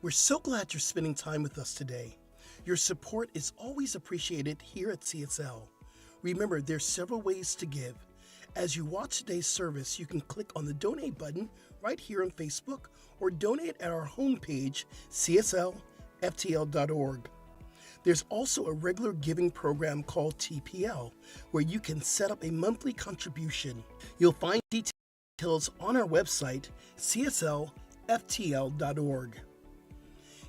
We're so glad you're spending time with us today. Your support is always appreciated here at CSL. Remember, there's several ways to give. As you watch today's service, you can click on the donate button right here on Facebook or donate at our homepage, cslftl.org. There's also a regular giving program called TPL, where you can set up a monthly contribution. You'll find details on our website, cslftl.org.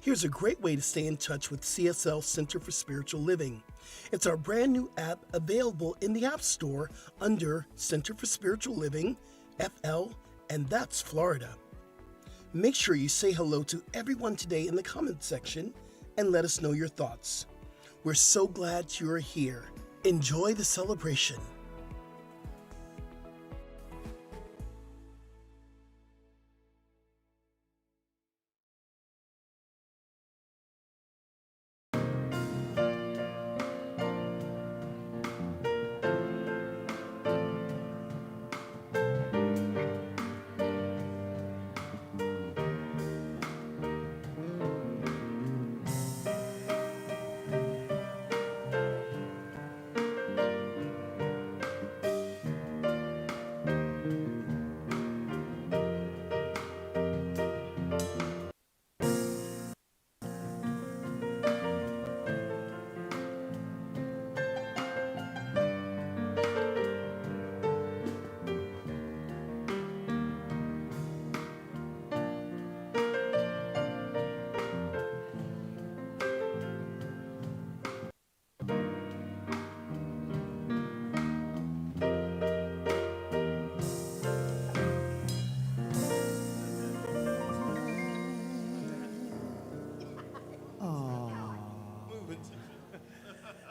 Here's a great way to stay in touch with CSL Center for Spiritual Living. It's our brand new app available in the App Store under Center for Spiritual Living, FL, and that's Florida. Make sure you say hello to everyone today in the comments section and let us know your thoughts. We're so glad you're here. Enjoy the celebration.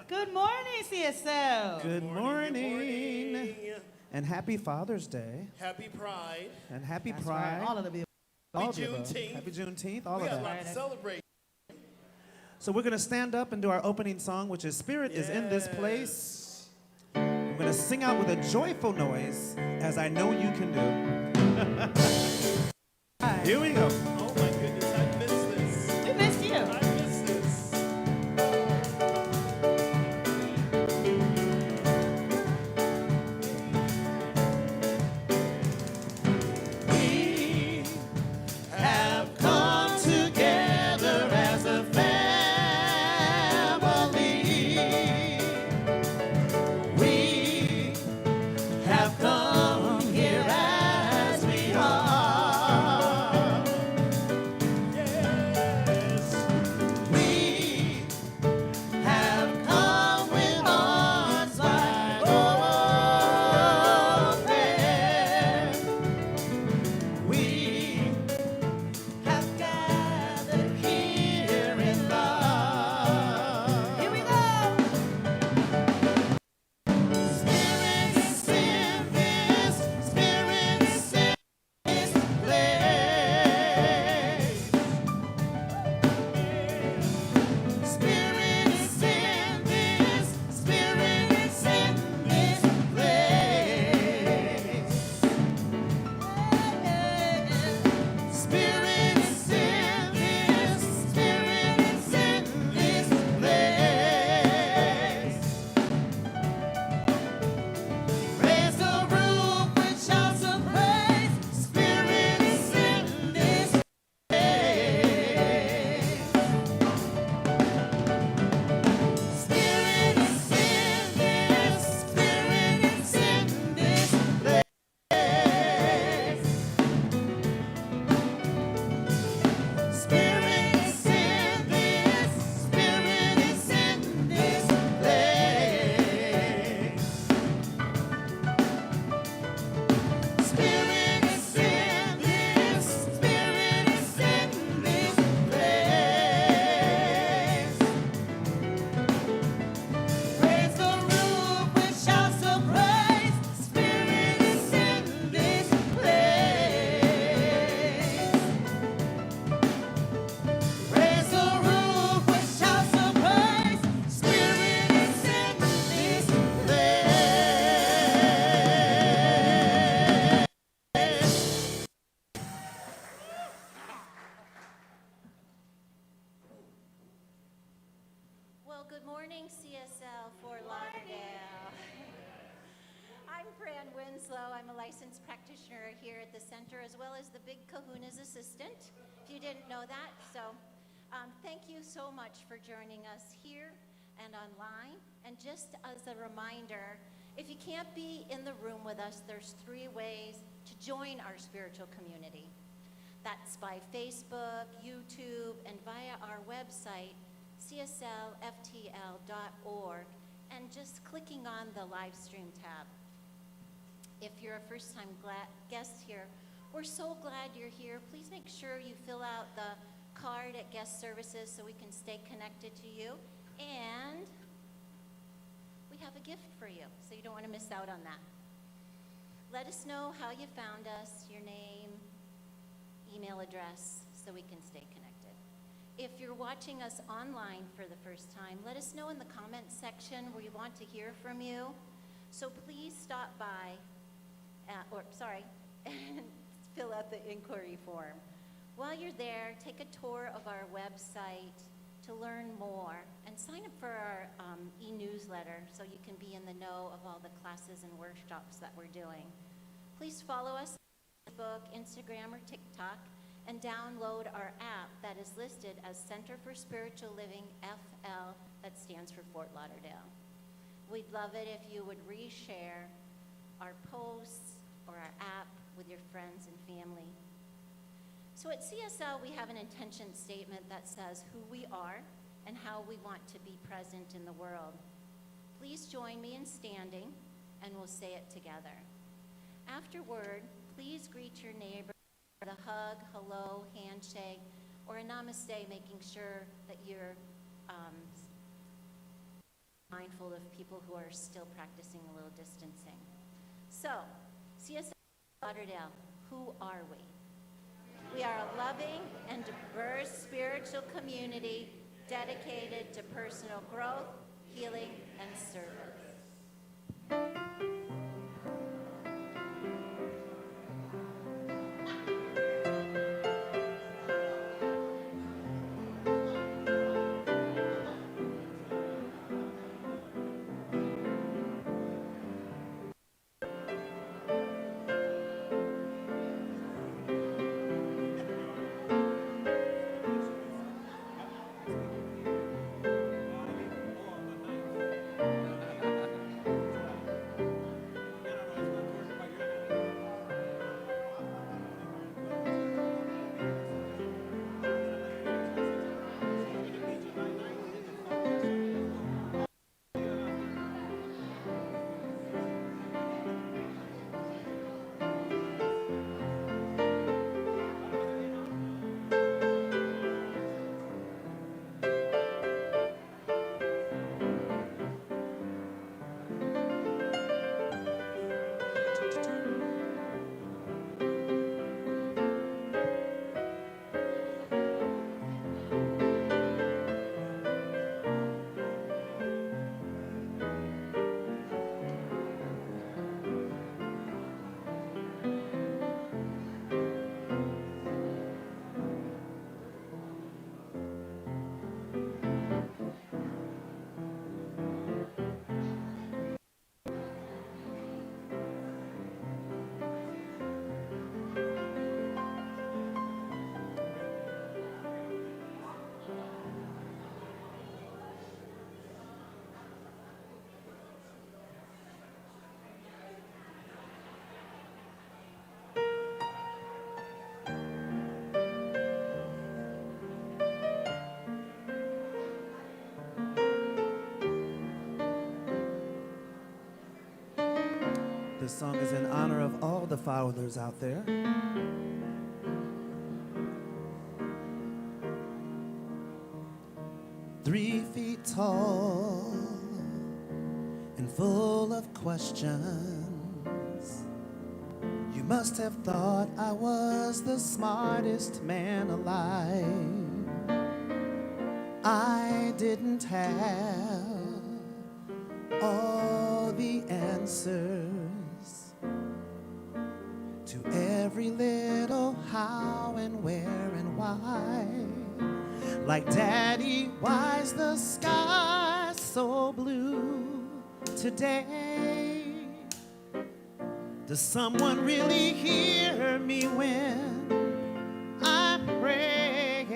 Good morning, CSL. Good morning. And happy Father's Day. Happy Pride. And happy That's Pride. right, all of the Happy Juneteenth. Happy Juneteenth, all We of got a that. lot to celebrate. So we're going to stand up and do our opening song, which is Spirit is in this place. We're going to sing out with a joyful noise, as I know you can do. Here we go. Oh my goodness, I missed this. We missed you. I missed this. We have come together as a family. We have come here as we are. Well, good morning, CSL Fort Lauderdale. I'm Fran Winslow. I'm a licensed practitioner here at the center, as well as the Big Kahuna's assistant, if you didn't know that. So thank you so much for joining us here and online. And just as a reminder, if you can't be in the room with us, there's 3 ways to join our spiritual community. That's by Facebook, YouTube, and via our website, cslftl.org, and just clicking on the live stream tab. If you're a first-time guest here, we're so glad you're here. Please make sure you fill out the card at guest services so we can stay connected to you. And we have a gift for you, so you don't want to miss out on that. Let us know how you found us, your name, email address, so we can stay connected. If you're watching us online for the first time, let us know in the comments section. We want to hear from you. So please stop by, and fill out the inquiry form. While you're there, take a tour of our website to learn more and sign up for our e-newsletter so you can be in the know of all the classes and workshops that we're doing. Please follow us on Facebook, Instagram, or TikTok, and download our app that is listed as Center for Spiritual Living FL, that stands for Fort Lauderdale. We'd love it if you would reshare our posts or our app with your friends and family. So at CSL, we have an intention statement that says who we are and how we want to be present in the world. Please join me in standing, and we'll say it together. Afterward, please greet your neighbor with a hug, hello, handshake, or a namaste, making sure that you're mindful of people who are still practicing a little distancing. So, CSL Lauderdale, who are we? We are a loving and diverse spiritual community dedicated to personal growth, healing, and service. This song is in honor of all the fathers out there. 3 feet tall and full of questions. You must have thought I was the smartest man alive. I didn't have all the answers to every little how and where and why. Like Daddy, why's the sky so blue today? Does someone really hear me when I pray?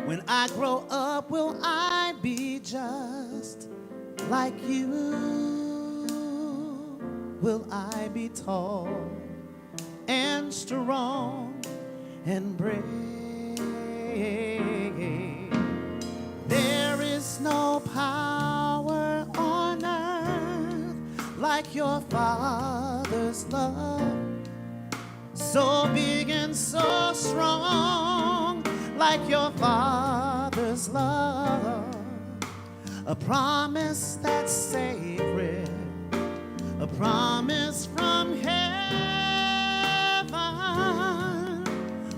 When I grow up, will I be just like you? Will I be tall and strong and brave? There is no power on earth like your Father's love, so big and so strong, like your Father's love. A promise that's sacred, a promise from heaven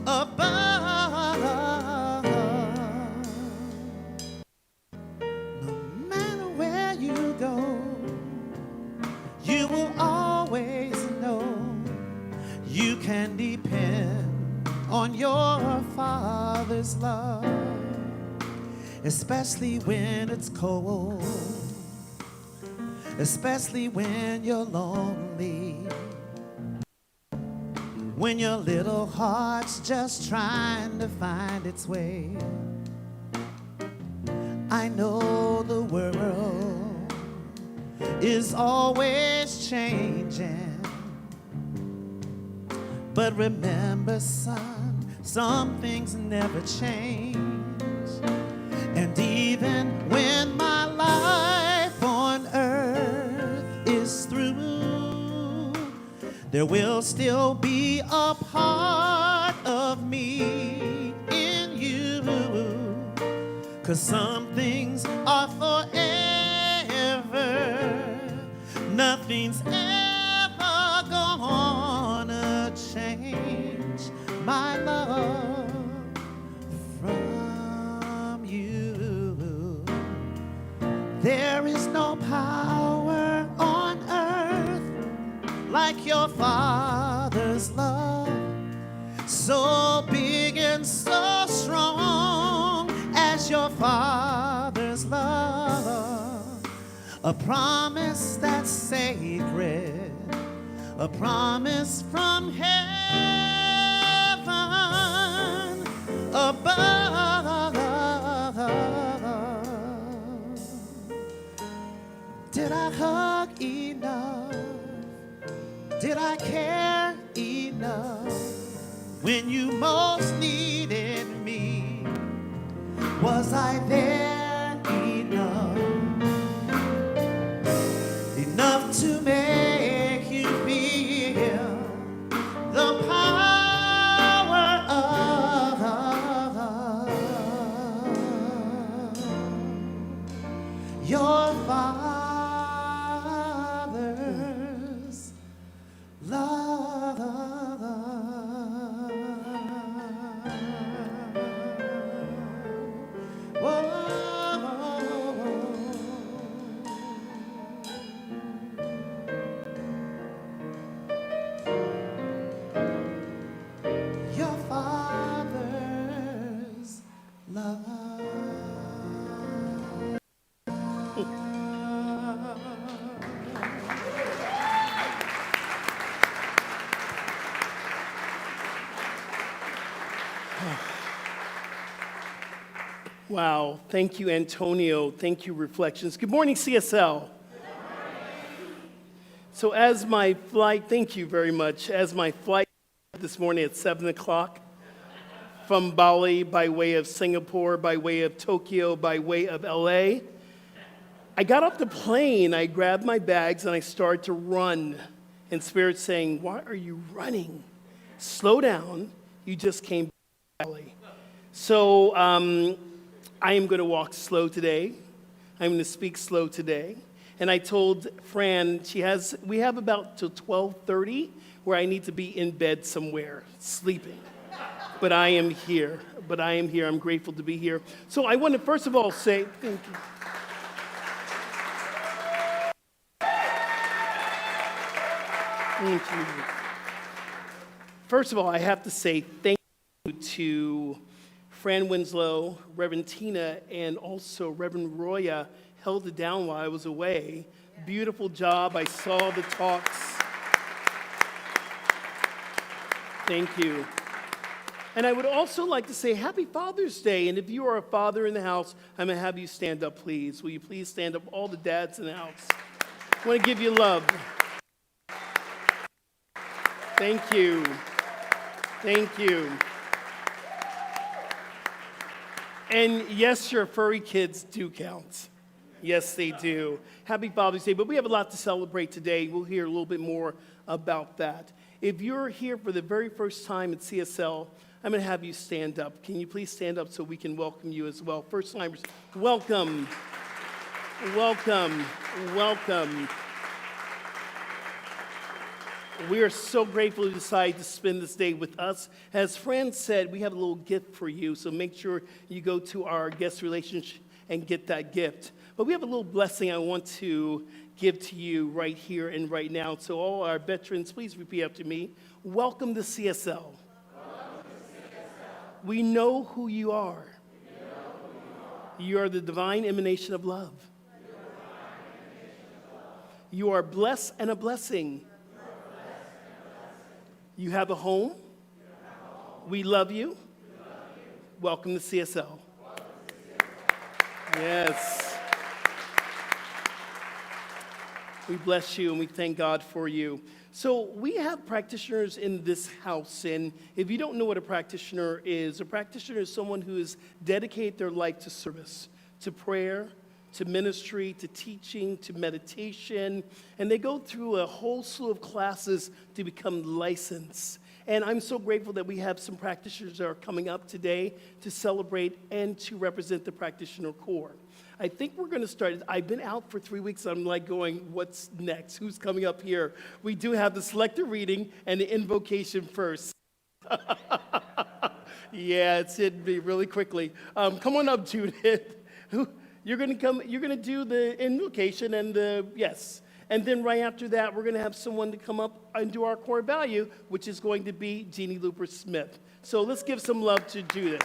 above. No matter where you go, you will always know you can depend on your Father's love, especially when it's cold, especially when you're lonely, when your little heart's just trying to find its way. I know the world is always changing, but remember, son, some things never change. And even when my life on earth is through, there will still be a part of me in you. 'Cause some things are forever, nothing's ever gonna change my love from you. There is no power on earth like your Father's love, so big and so strong as your Father's love. A promise that's sacred, a promise from heaven above. Did I hug enough? Did I care enough when you most needed me? Was I there enough? Enough to make you feel the power of your Father's love. Whoa. Your Father's love. Wow. Thank you, Antonio. Thank you, Reflections. Good morning, CSL. So as my flight, thank you very much. As my flight this morning at 7 o'clock from Bali by way of Singapore, by way of Tokyo, by way of LA, I got off the plane, I grabbed my bags, and I started to run. And Spirit saying, why are you running? Slow down. You just came back to Bali. So I am going to walk slow today. I'm going to speak slow today. And I told Fran, we have about till 12:30 where I need to be in bed somewhere, sleeping. But I am here. I'm grateful to be here. So I want to first of all say thank you. Thank you. First of all, I have to say thank you to Fran Winslow, Reverend Tina, and also Reverend Roya held it down while I was away. Beautiful job. I saw the talks. Thank you. And I would also like to say Happy Father's Day. And if you are a father in the house, I'm going to have you stand up, please. Will you please stand up, all the dads in the house? I want to give you love. Thank you. Thank you. And yes, your furry kids do count. Yes, they do. Happy Father's Day. But we have a lot to celebrate today. We'll hear a little bit more about that. If you're here for the very first time at CSL, I'm going to have you stand up. Can you please stand up so we can welcome you as well? First timers, welcome. Welcome. Welcome. We are so grateful you decided to spend this day with us. As Fran said, we have a little gift for you, so make sure you go to our guest relations and get that gift. But we have a little blessing I want to give to you right here and right now. So all our veterans, please repeat after me. Welcome to CSL. We know who you are. You are the divine emanation of love. You are blessed and a blessing. You have a home. We love you. Welcome to CSL. Yes. We bless you and we thank God for you. So we have practitioners in this house, and if you don't know what a practitioner is someone who has dedicated their life to service, to prayer, to ministry, to teaching, to meditation, and they go through a whole slew of classes to become licensed. And I'm so grateful that we have some practitioners that are coming up today to celebrate and to represent the practitioner corps. I think we're going to start. I've been out for 3 weeks. I'm like going, what's next? Who's coming up here? We do have the selected reading and the invocation first. Yeah, it's hit me really quickly. Come on up, Judith. You're going to come. You're going to do the invocation and the yes. And then right after that, we're going to have someone to come up and do our core value, which is going to be Jeannie Looper Smith. So let's give some love to Judith.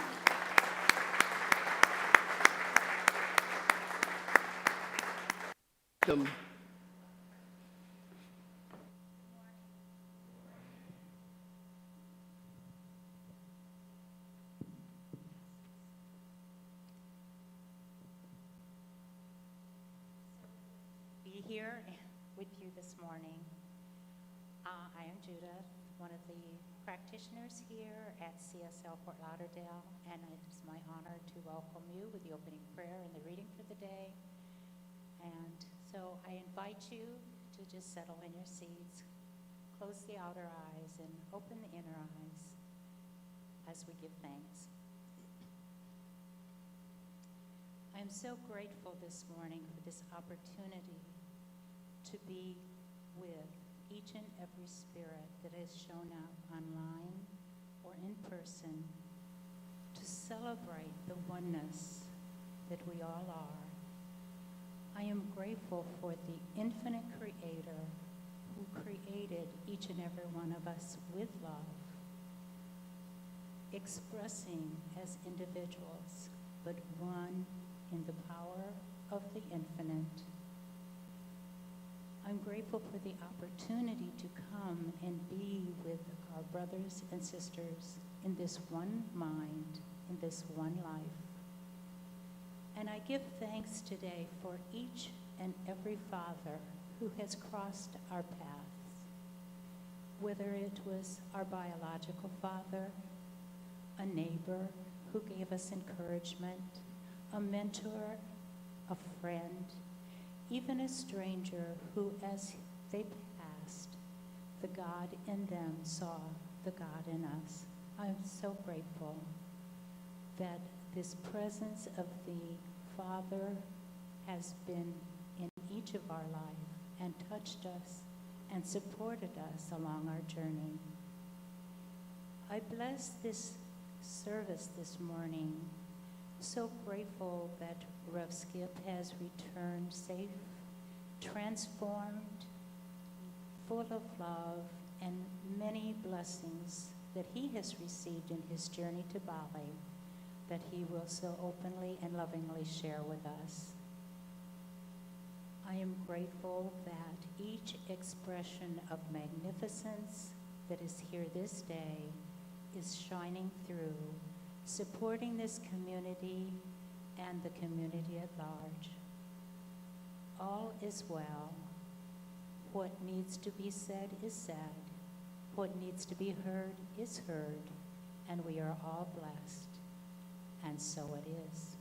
Be here with you this morning. I am Judith, one of the practitioners here at CSL Fort Lauderdale, and it is my honor to welcome you with the opening prayer and the reading for the day. And so I invite you to just settle in your seats, close the outer eyes, and open the inner eyes as we give thanks. I am so grateful this morning for this opportunity to be with each and every spirit that has shown up online or in person to celebrate the oneness that we all are. I am grateful for the infinite Creator who created each and every one of us with love, expressing as individuals, but one in the power of the infinite. I'm grateful for the opportunity to come and be with our brothers and sisters in this one mind, in this one life. And I give thanks today for each and every father who has crossed our paths, whether it was our biological father, a neighbor who gave us encouragement, a mentor, a friend, even a stranger who, as they passed, the God in them saw the God in us. I'm so grateful that this presence of the Father has been in each of our life and touched us and supported us along our journey. I bless this service this morning. So grateful that Rev Skip has returned safe, transformed, full of love, and many blessings that he has received in his journey to Bali. that he will so openly and lovingly share with us. I am grateful that each expression of magnificence that is here this day is shining through, supporting this community and the community at large. All is well. What needs to be said is said. What needs to be heard is heard, and we are all blessed. And so it is.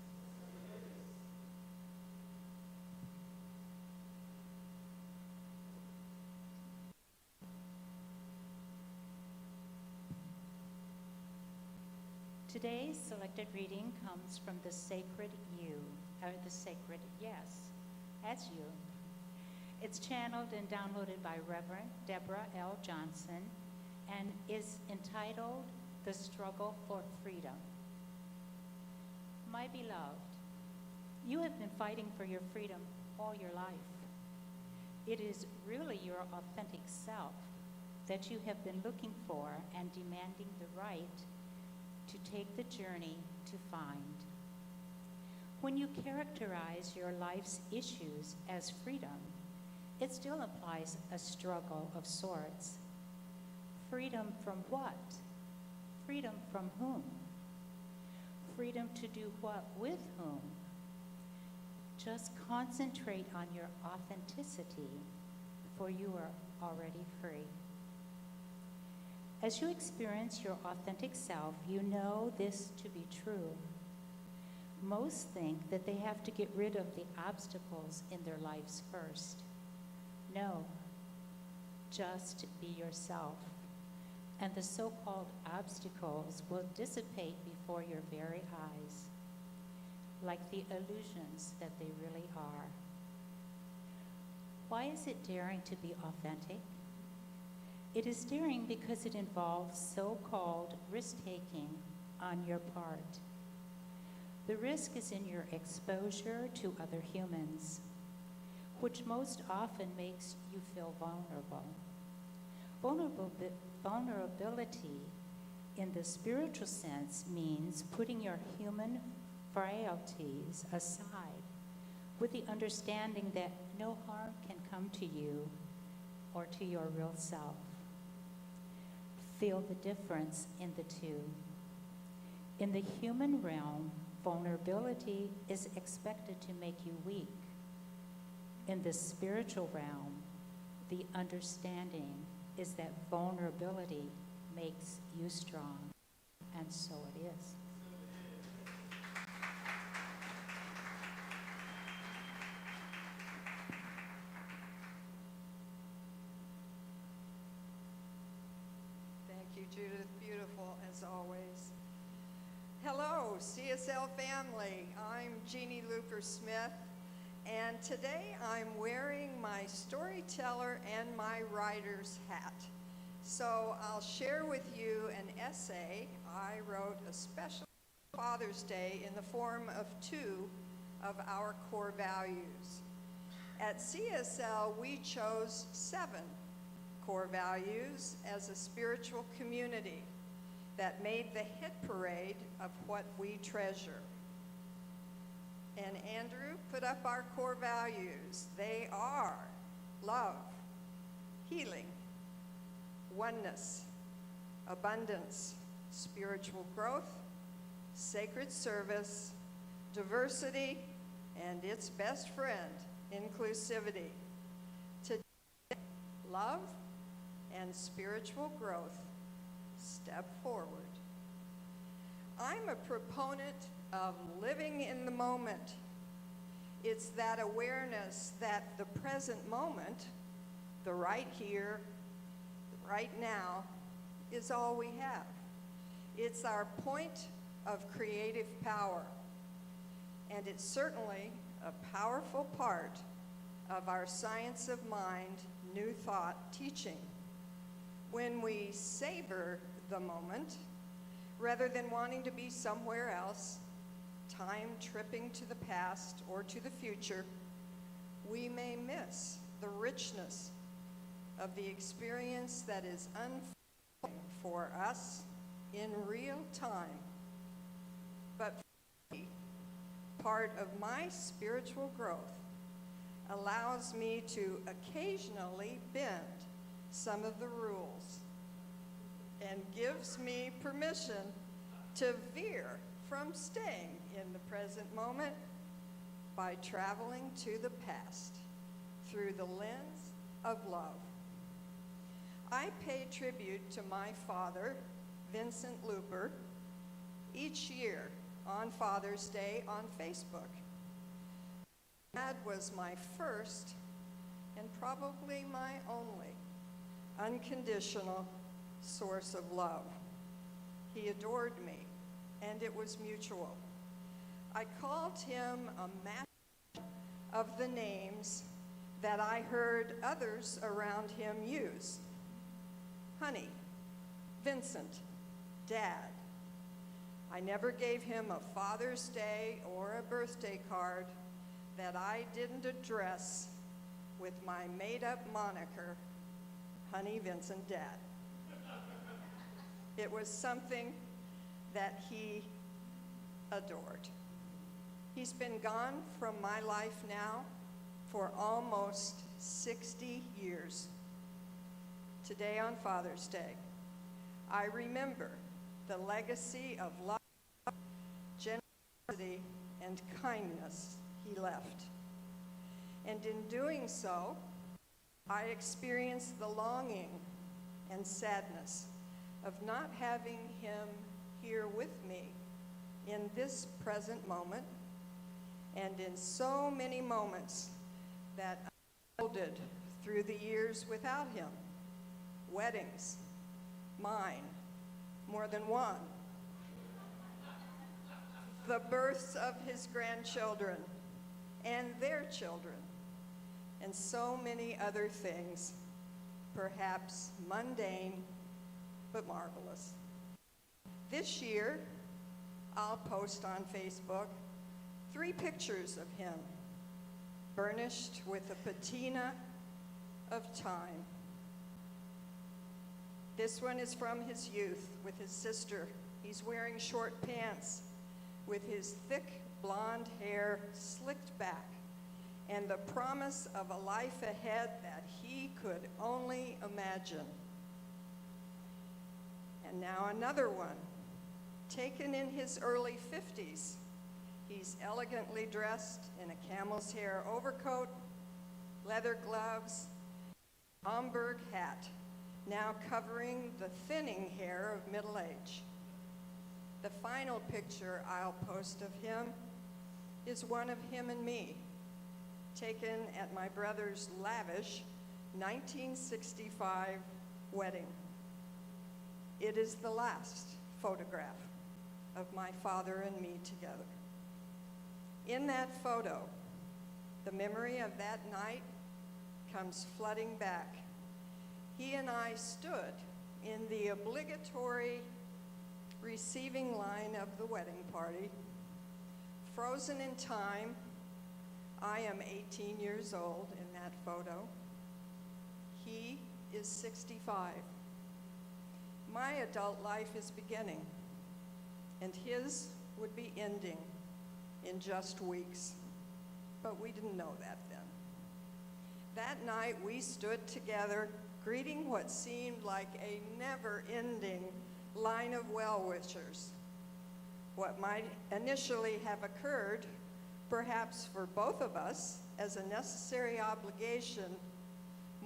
Today's selected reading comes from the Sacred You, or the Sacred Yes, as you. It's channeled and downloaded by Reverend Deborah L. Johnson and is entitled The Struggle for Freedom. My beloved, you have been fighting for your freedom all your life. It is really your authentic self that you have been looking for and demanding the right to take the journey to find. When you characterize your life's issues as freedom, it still implies a struggle of sorts. Freedom from what? Freedom from whom? Freedom to do what with whom? Just concentrate on your authenticity, for you are already free. As you experience your authentic self, you know this to be true. Most think that they have to get rid of the obstacles in their lives first. No, just be yourself, and the so-called obstacles will dissipate before your very eyes, like the illusions that they really are. Why is it daring to be authentic? It is daring because it involves so-called risk-taking on your part. The risk is in your exposure to other humans, which most often makes you feel vulnerable. Vulnerability in the spiritual sense means putting your human frailties aside with the understanding that no harm can come to you or to your real self. Feel the difference in the two. In the human realm, vulnerability is expected to make you weak. In the spiritual realm, the understanding is that vulnerability makes you strong, and so it is. Thank you, Judith. Beautiful, as always. Hello, CSL family. I'm Jeannie Luker-Smith, and today I'm wearing my storyteller and my writer's hat. So I'll share with you an essay I wrote especially for Father's Day in the form of 2 of our core values. At CSL, we chose 7 core values as a spiritual community that made the hit parade of what we treasure. And Andrew put up our core values. They are love, healing, oneness, abundance, spiritual growth, sacred service, diversity, and its best friend, inclusivity. Today, love and spiritual growth. Step forward. I'm a proponent of living in the moment. It's that awareness that the present moment, the right here, the right now, is all we have. It's our point of creative power, and it's certainly a powerful part of our Science of Mind New Thought teaching. When we savor the moment, rather than wanting to be somewhere else, time tripping to the past or to the future, we may miss the richness of the experience that is unfolding for us in real time. but part of my spiritual growth allows me to occasionally bend some of the rules and gives me permission to veer from staying in the present moment by traveling to the past through the lens of love. I pay tribute to my father, Vincent Looper, each year on Father's Day on Facebook. Dad was my first and probably my only unconditional source of love. He adored me, and it was mutual. I called him a match of the names that I heard others around him use. Honey, Vincent, Dad. I never gave him a Father's Day or a birthday card that I didn't address with my made-up moniker, Honey, Vincent, Dad. It was something that he adored. He's been gone from my life now for almost 60 years. Today on Father's Day, I remember the legacy of love, generosity, and kindness he left. And in doing so, I experienced the longing and sadness of not having him here with me in this present moment and in so many moments that unfolded through the years without him. Weddings, mine, more than one. The births of his grandchildren and their children, and so many other things, perhaps mundane, but marvelous. This year, I'll post on Facebook 3 pictures of him, burnished with a patina of time. This one is from his youth with his sister. He's wearing short pants with his thick blonde hair slicked back and the promise of a life ahead that he could only imagine. And now another one, taken in his early 50s. He's elegantly dressed in a camel's hair overcoat, leather gloves, Homburg hat, now covering the thinning hair of middle age. The final picture I'll post of him is one of him and me, taken at my brother's lavish 1965 wedding. It is the last photograph of my father and me together. In that photo, the memory of that night comes flooding back. He and I stood in the obligatory receiving line of the wedding party, frozen in time. I am 18 years old in that photo. He is 65. My adult life is beginning, and his would be ending in just weeks. But we didn't know that then. That night we stood together, greeting what seemed like a never-ending line of well-wishers. What might initially have occurred, perhaps for both of us, as a necessary obligation,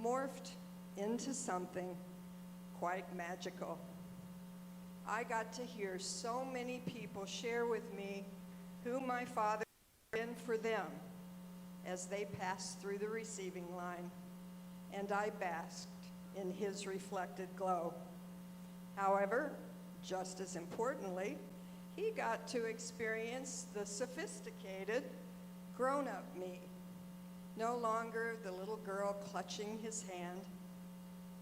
morphed into something quite magical. I got to hear so many people share with me who my father had been for them as they passed through the receiving line, and I basked in his reflected glow. However, just as importantly, he got to experience the sophisticated, grown-up me, no longer the little girl clutching his hand,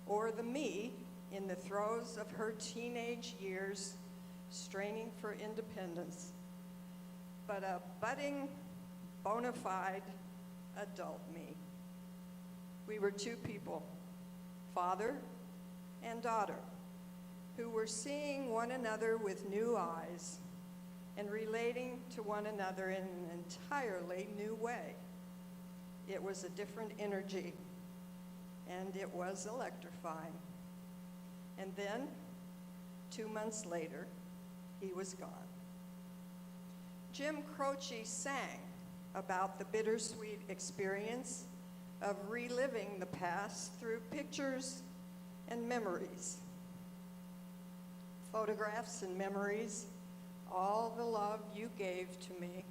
or the me in the throes of her teenage years, straining for independence, but a budding, bona fide adult me. We were two people, father and daughter, who were seeing one another with new eyes and relating to one another in an entirely new way. It was a different energy, and it was electrifying. And then, 2 months later, he was gone. Jim Croce sang about the bittersweet experience of reliving the past through pictures and memories. Photographs and memories, all the love you gave to me.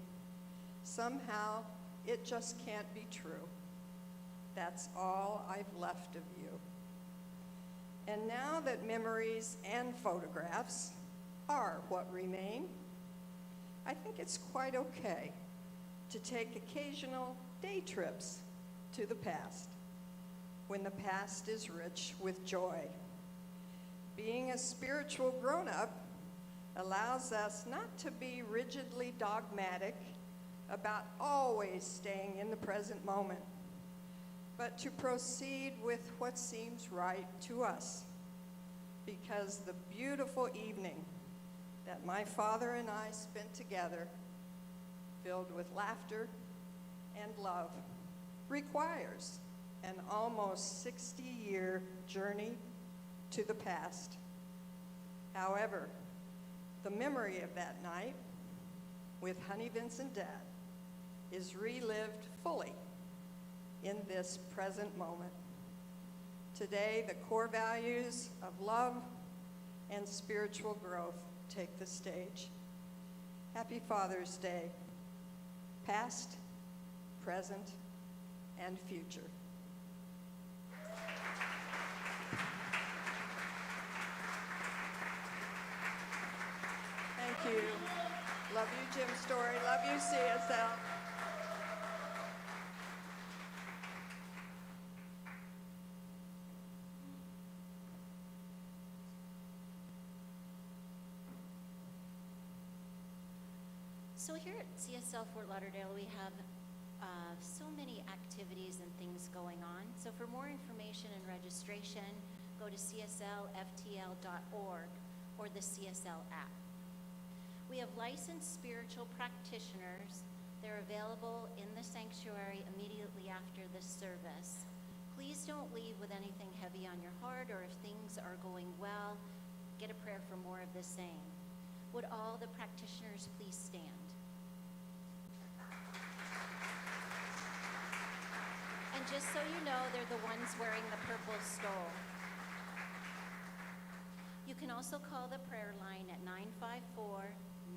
Somehow, it just can't be true. That's all I've left of you. And now that memories and photographs are what remain, I think it's quite okay to take occasional day trips to the past, when the past is rich with joy. Being a spiritual grown-up allows us not to be rigidly dogmatic about always staying in the present moment, but to proceed with what seems right to us. Because the beautiful evening that my father and I spent together, filled with laughter and love, requires an almost 60-year journey to the past. However, the memory of that night with Honey Vincent Dad is relived fully in this present moment. Today, the core values of love and spiritual growth take the stage. Happy Father's Day, past, present, and future. Thank you. Love you, Jim Story. Love you, CSL. So here at CSL Fort Lauderdale, we have so many activities and things going on. So for more information and registration, go to cslftl.org or the CSL app. We have licensed spiritual practitioners. They're available in the sanctuary immediately after this service. Please don't leave with anything heavy on your heart, or if things are going well, get a prayer for more of the same. Would all the practitioners please stand? And just so you know, they're the ones wearing the purple stole. You can also call the prayer line at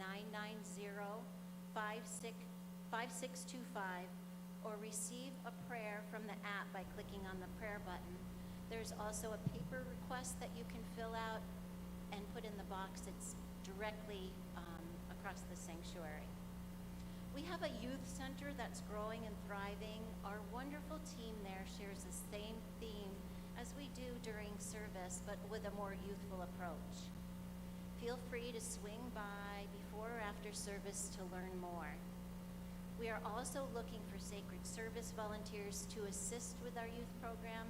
954-990-5625 or receive a prayer from the app by clicking on the prayer button. There's also a paper request that you can fill out and put in the box. It's directly across the sanctuary. We have a youth center that's growing and thriving. Our wonderful team there shares the same theme as we do during service, but with a more youthful approach. Feel free to swing by before or after service to learn more. We are also looking for sacred service volunteers to assist with our youth program.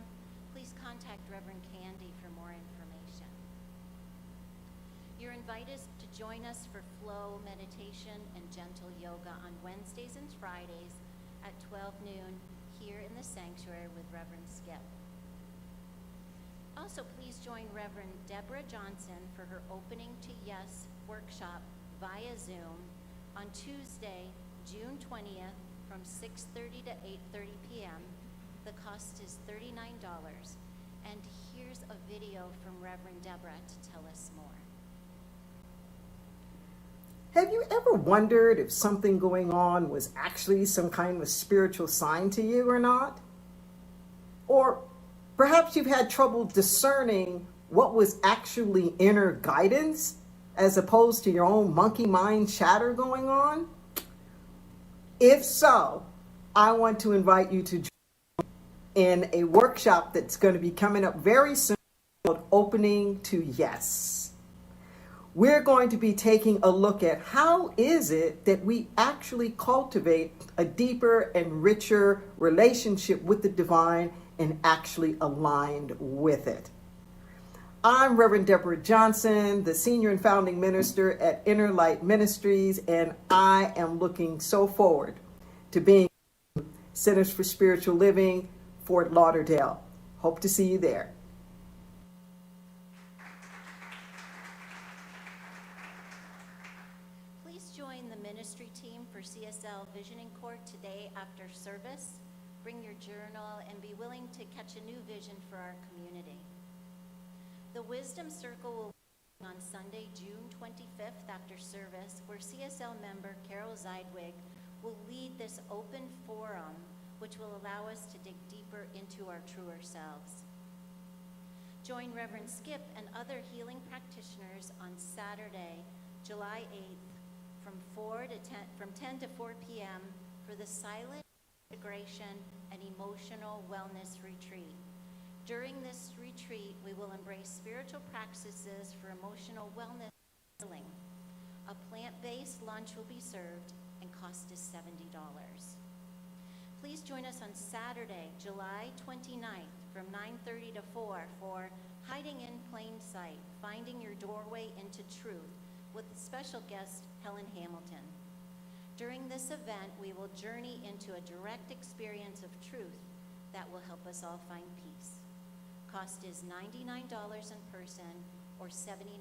Please contact Reverend Candy for more information. You're invited to join us for flow meditation and gentle yoga on Wednesdays and Fridays at 12 noon here in the sanctuary with Reverend Skip. Also, please join Reverend Deborah Johnson for her Opening to Yes workshop via Zoom on Tuesday, June 20th from 6:30 to 8:30 p.m. The cost is $39. And here's a video from Reverend Deborah to tell us more. Have you ever wondered if something going on was actually some kind of spiritual sign to you or not? Or perhaps you've had trouble discerning what was actually inner guidance as opposed to your own monkey mind chatter going on? If so, I want to invite you to join in a workshop that's going to be coming up very soon called Opening to Yes. We're going to be taking a look at how is it that we actually cultivate a deeper and richer relationship with the divine and actually aligned with it. I'm Reverend Deborah Johnson, the senior and founding minister at Inner Light Ministries, and I am looking so forward to being Centers for Spiritual Living, Fort Lauderdale. Hope to see you there. Please join the ministry team for CSL Visioning Court today after service. Bring your journal and be willing to catch a new vision for our community. The Wisdom Circle will be on Sunday, June 25th after service, where CSL member Carol Zeidwig will lead this open forum, which will allow us to dig deeper into our truer selves. Join Reverend Skip and other healing practitioners on Saturday, July 8th from 10 to 4 p.m. for the Silent Integration and Emotional Wellness Retreat. During this retreat, we will embrace spiritual practices for emotional wellness and healing. A plant-based lunch will be served and cost is $70. Please join us on Saturday, July 29th from 9:30 to 4 for Hiding in Plain Sight, Finding Your Doorway into Truth with special guest Helen Hamilton. During this event, we will journey into a direct experience of truth that will help us all find peace. Cost is $99 in person or $79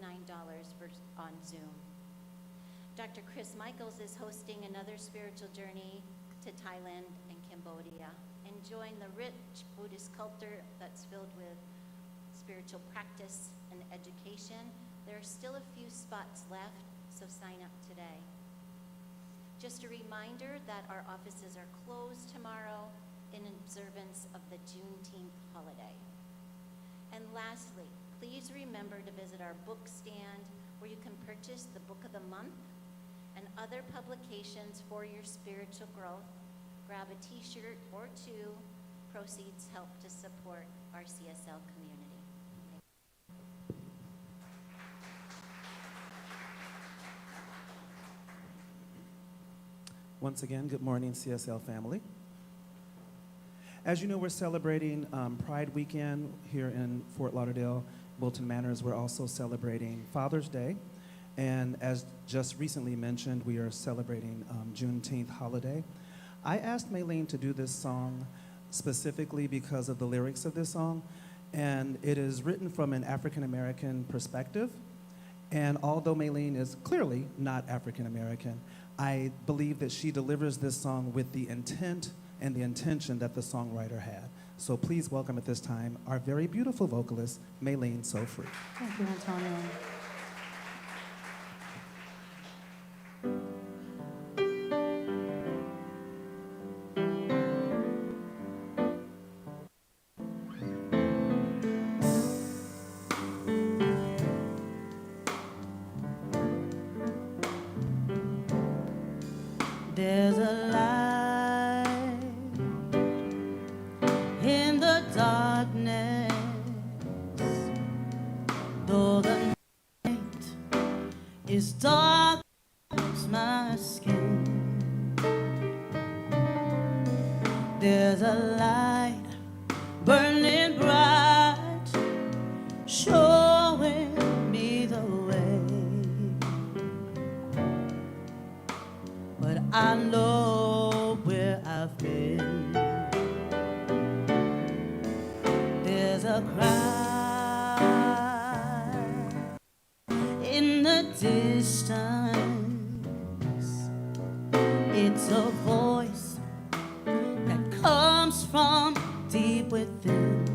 on Zoom. Dr. Chris Michaels is hosting another spiritual journey to Thailand and Cambodia. Enjoying the rich Buddhist culture that's filled with spiritual practice and education. There are still a few spots left, so sign up today. Just a reminder that our offices are closed tomorrow in observance of the Juneteenth holiday. And lastly, please remember to visit our book stand where you can purchase the book of the month and other publications for your spiritual growth. Grab a t-shirt or two. Proceeds help to support our CSL community. Once again, good morning, CSL family. As you know, we're celebrating Pride Weekend here in Fort Lauderdale, Wilton Manors. We're also celebrating Father's Day. And as just recently mentioned, we are celebrating Juneteenth holiday. I asked Maylene to do this song specifically because of the lyrics of this song. And it is written from an African-American perspective. And although Maylene is clearly not African-American, I believe that she delivers this song with the intent and the intention that the songwriter had. So please welcome at this time our very beautiful vocalist, Maylene So Free. Thank you, Antonio. There's a light in the darkness, though the night is dark as my skin. There's a light burning bright, showing me the way. But I know where I've been. There's a cry in the distance. It's a voice that comes from deep within.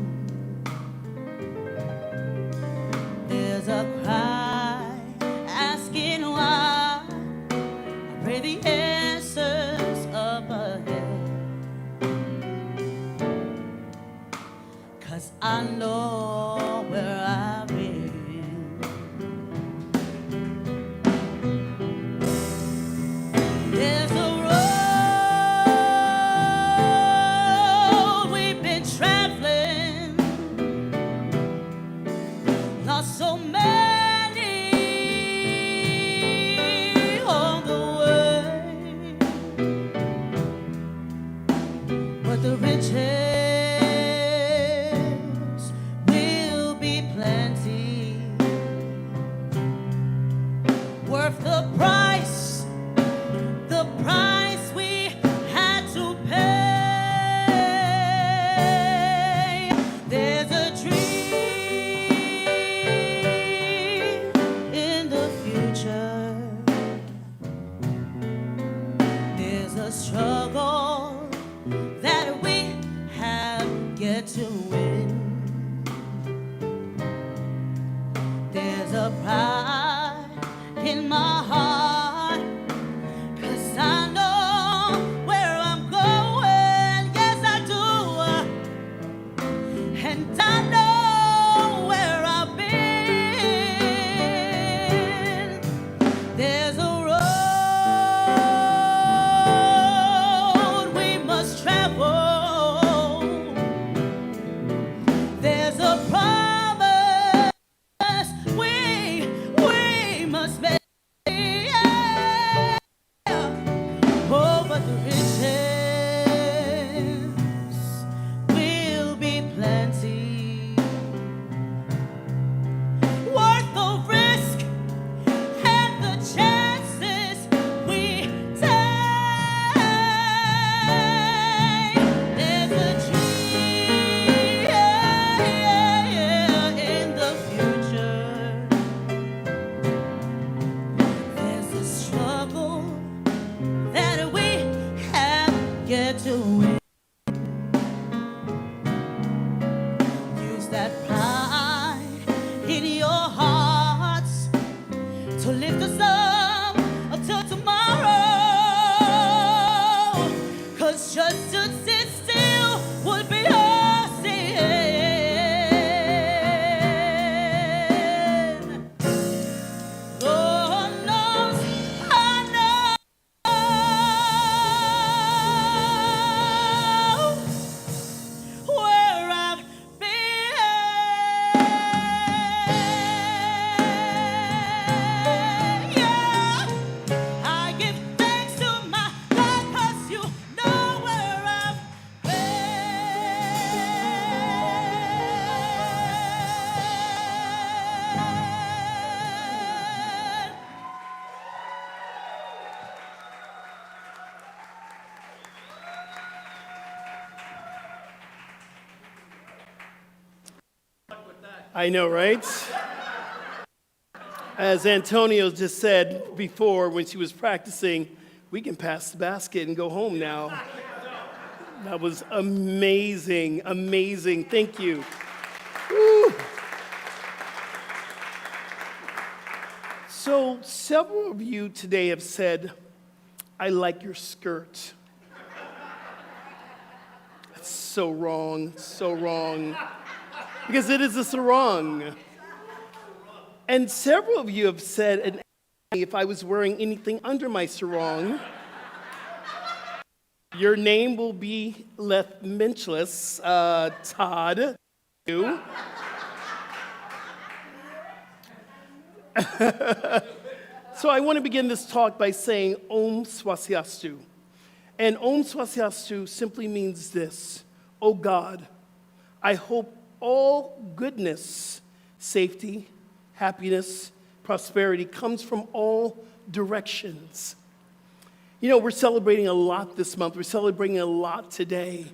There's a cry asking why. I pray the answers up ahead, 'cause I know where I've been. There's a road we've been traveling, lost so many on the way, but the riches we a struggle that we have yet to win. There's a pride in my heart, 'cause I know where I'm going. Yes, I do. And I know where I've been. There's a road we must travel. There's a promise we must make. Yeah. Oh, but the riches will be plenty, worth the risk and the chances we take. There's a dream in the future. There's a struggle that we have yet to win. Use that pride in your hearts to lift us up until tomorrow. 'Cause just to sit still would be our sin. Lord knows I know where I've been. Yeah, I give thanks to my God, 'cause you know where I've been. I know, right? As Antonio just said before when she was practicing, we can pass the basket and go home now. That was amazing, amazing. Thank you. Woo. So several of you today have said, I like your skirt. That's so wrong, so wrong. Because it is a sarong. And several of you have said, and if I was wearing anything under my sarong, your name will be left mentionless, Todd. You. So I want to begin this talk by saying Om Swastiastu. And Om Swastiastu simply means this: Oh God, I hope all goodness, safety, happiness, prosperity comes from all directions. You know, we're celebrating a lot this month. We're celebrating a lot today.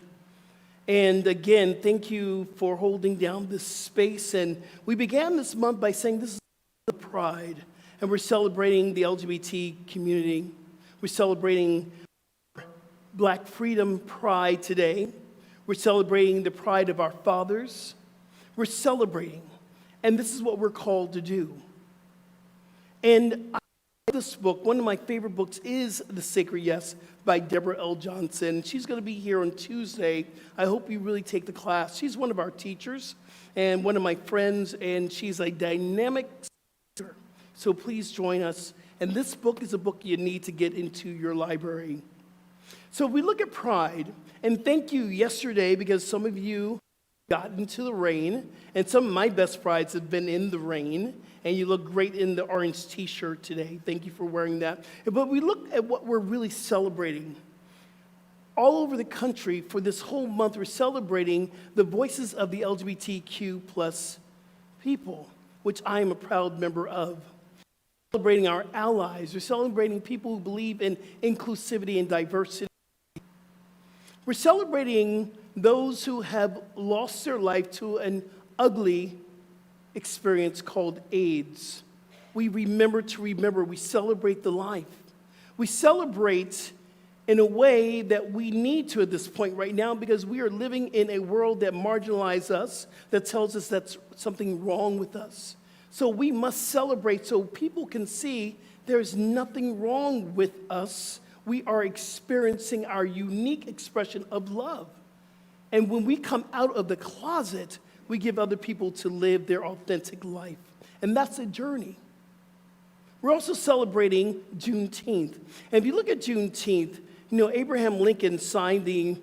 And again, thank you for holding down this space. And we began this month by saying this is the pride. And we're celebrating the LGBT community. We're celebrating Black freedom pride today. We're celebrating the pride of our fathers. We're celebrating. And this is what we're called to do. And this book, one of my favorite books, is The Sacred Yes by Deborah L. Johnson. She's going to be here on Tuesday. I hope you really take the class. She's one of our teachers and one of my friends, and she's a dynamic speaker. So please join us. And this book is a book you need to get into your library. So we look at pride, and thank you yesterday because some of you got into the rain, and some of my best prides have been in the rain, and you look great in the orange t-shirt today. Thank you for wearing that. But we look at what we're really celebrating. All over the country for this whole month, we're celebrating the voices of the LGBTQ plus people, which I am a proud member of. Celebrating our allies. We're celebrating people who believe in inclusivity and diversity. We're celebrating those who have lost their life to an ugly experience called AIDS. We remember to remember. We celebrate the life. We celebrate in a way that we need to at this point right now, because we are living in a world that marginalizes us, that tells us that's something wrong with us. So we must celebrate so people can see there's nothing wrong with us. We are experiencing our unique expression of love. And when we come out of the closet, we give other people to live their authentic life. And that's a journey. We're also celebrating Juneteenth. And if you look at Juneteenth, you know, Abraham Lincoln signed the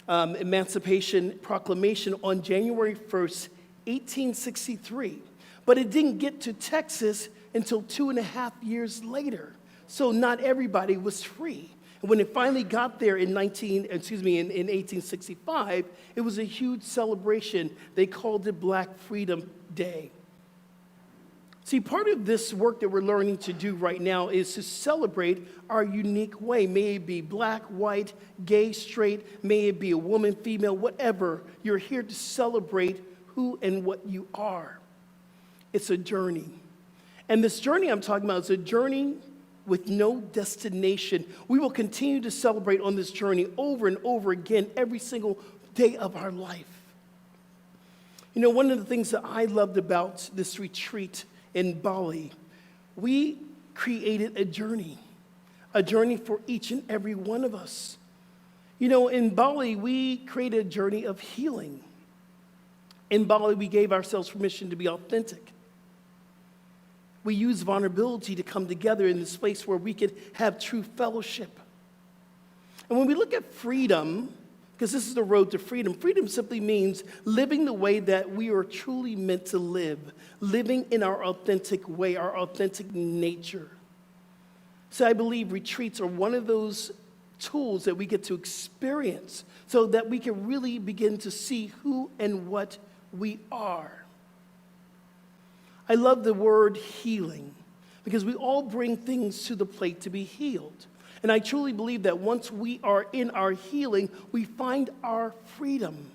Emancipation Proclamation on January 1st, 1863. But it didn't get to Texas until 2.5 years later. So not everybody was free. And when it finally got there in 1865, it was a huge celebration. They called it Black Freedom Day. See, part of this work that we're learning to do right now is to celebrate our unique way. May it be black, white, gay, straight, may it be a woman, female, whatever. You're here to celebrate who and what you are. It's a journey. And this journey I'm talking about is a journey with no destination. We will continue to celebrate on this journey over and over again every single day of our life. You know, one of the things that I loved about this retreat in Bali, we created a journey for each and every one of us. You know, in Bali, we created a journey of healing. In Bali, we gave ourselves permission to be authentic. We used vulnerability to come together in this place where we could have true fellowship. And when we look at freedom, because this is the road to freedom, freedom simply means living the way that we are truly meant to live, living in our authentic way, our authentic nature. So I believe retreats are one of those tools that we get to experience so that we can really begin to see who and what we are. I love the word healing because we all bring things to the plate to be healed. And I truly believe that once we are in our healing, we find our freedom.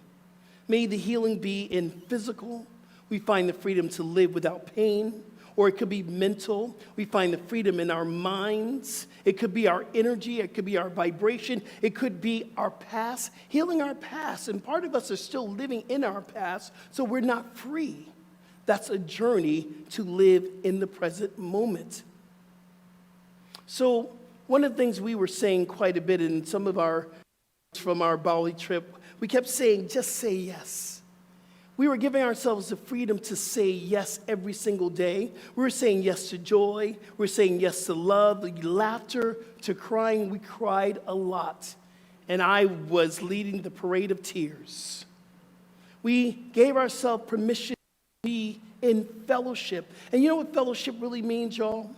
May the healing be in physical. We find the freedom to live without pain. Or it could be mental. We find the freedom in our minds. It could be our energy. It could be our vibration. It could be our past, healing our past. And part of us are still living in our past, so we're not free. That's a journey to live in the present moment. So one of the things we were saying quite a bit in some of our, from our Bali trip, we kept saying, just say yes. We were giving ourselves the freedom to say yes every single day. We were saying yes to joy. We were saying yes to love, laughter, to crying. We cried a lot. And I was leading the parade of tears. We gave ourselves permission to be in fellowship. And you know what fellowship really means, y'all?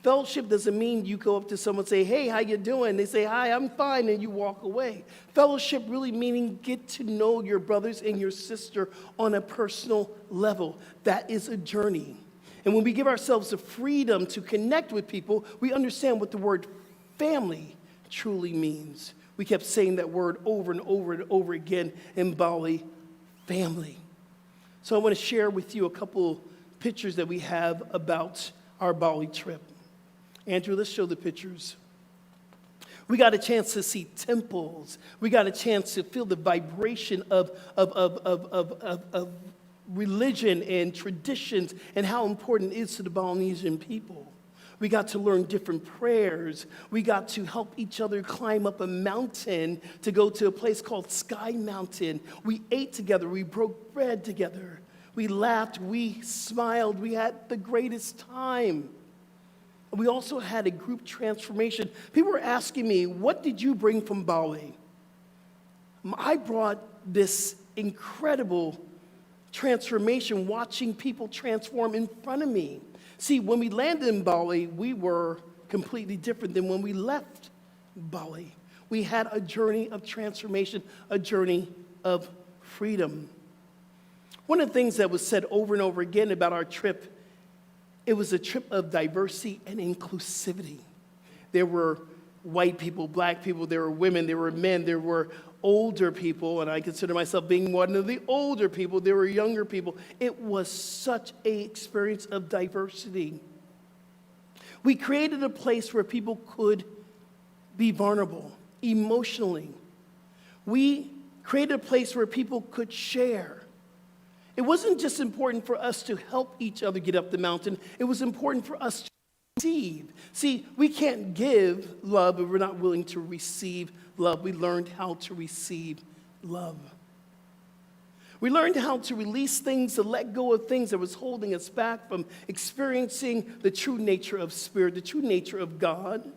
Fellowship doesn't mean you go up to someone and say, hey, how you doing? They say, hi, I'm fine, and you walk away. Fellowship really meaning get to know your brothers and your sister on a personal level. That is a journey. And when we give ourselves the freedom to connect with people, we understand what the word family truly means. We kept saying that word over and over and over again in Bali, family. So I want to share with you a couple pictures that we have about our Bali trip. Andrew, let's show the pictures. We got a chance to see temples. We got a chance to feel the vibration of religion and traditions and how important it is to the Balinesian people. We got to learn different prayers. We got to help each other climb up a mountain to go to a place called Sky Mountain. We ate together. We broke bread together. We laughed. We smiled. We had the greatest time. We also had a group transformation. People were asking me, what did you bring from Bali? I brought this incredible transformation, watching people transform in front of me. See, when we landed in Bali, we were completely different than when we left Bali. We had a journey of transformation, a journey of freedom. One of the things that was said over and over again about our trip, it was a trip of diversity and inclusivity. There were white people, black people, there were women, there were men, there were older people, and I consider myself being one of the older people. There were younger people. It was such an experience of diversity. We created a place where people could be vulnerable emotionally. We created a place where people could share. It wasn't just important for us to help each other get up the mountain. It was important for us to receive. See, we can't give love if we're not willing to receive love. We learned how to receive love. We learned how to release things, to let go of things that was holding us back from experiencing the true nature of Spirit, the true nature of God.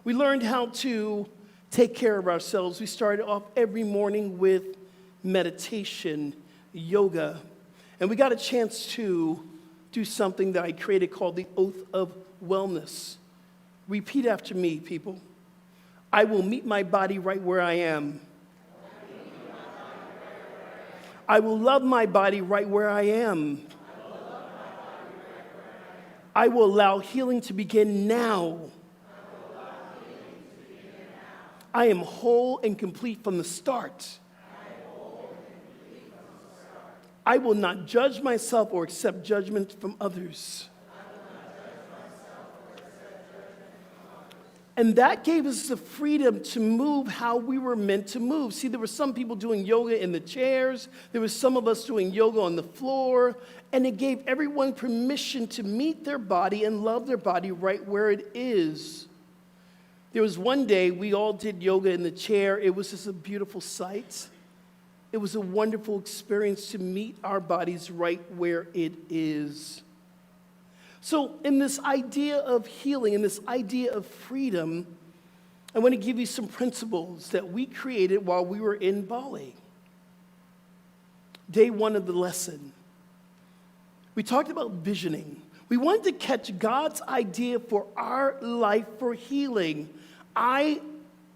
We learned how to take care of ourselves. We started off every morning with meditation, yoga, and we got a chance to do something that I created called the Oath of Wellness. Repeat after me, people. I will meet my body right where I am. I will love my body right where I am. I will allow healing to begin now. I am whole and complete from the start. I will not judge myself or accept judgment from others. And that gave us the freedom to move how we were meant to move. See, there were some people doing yoga in the chairs. There was some of us doing yoga on the floor. And it gave everyone permission to meet their body and love their body right where it is. There was one day we all did yoga in the chair. It was just a beautiful sight. It was a wonderful experience to meet our bodies right where it is. So in this idea of healing, in this idea of freedom, I want to give you some principles that we created while we were in Bali. Day one of the lesson, we talked about visioning. We wanted to catch God's idea for our life for healing. I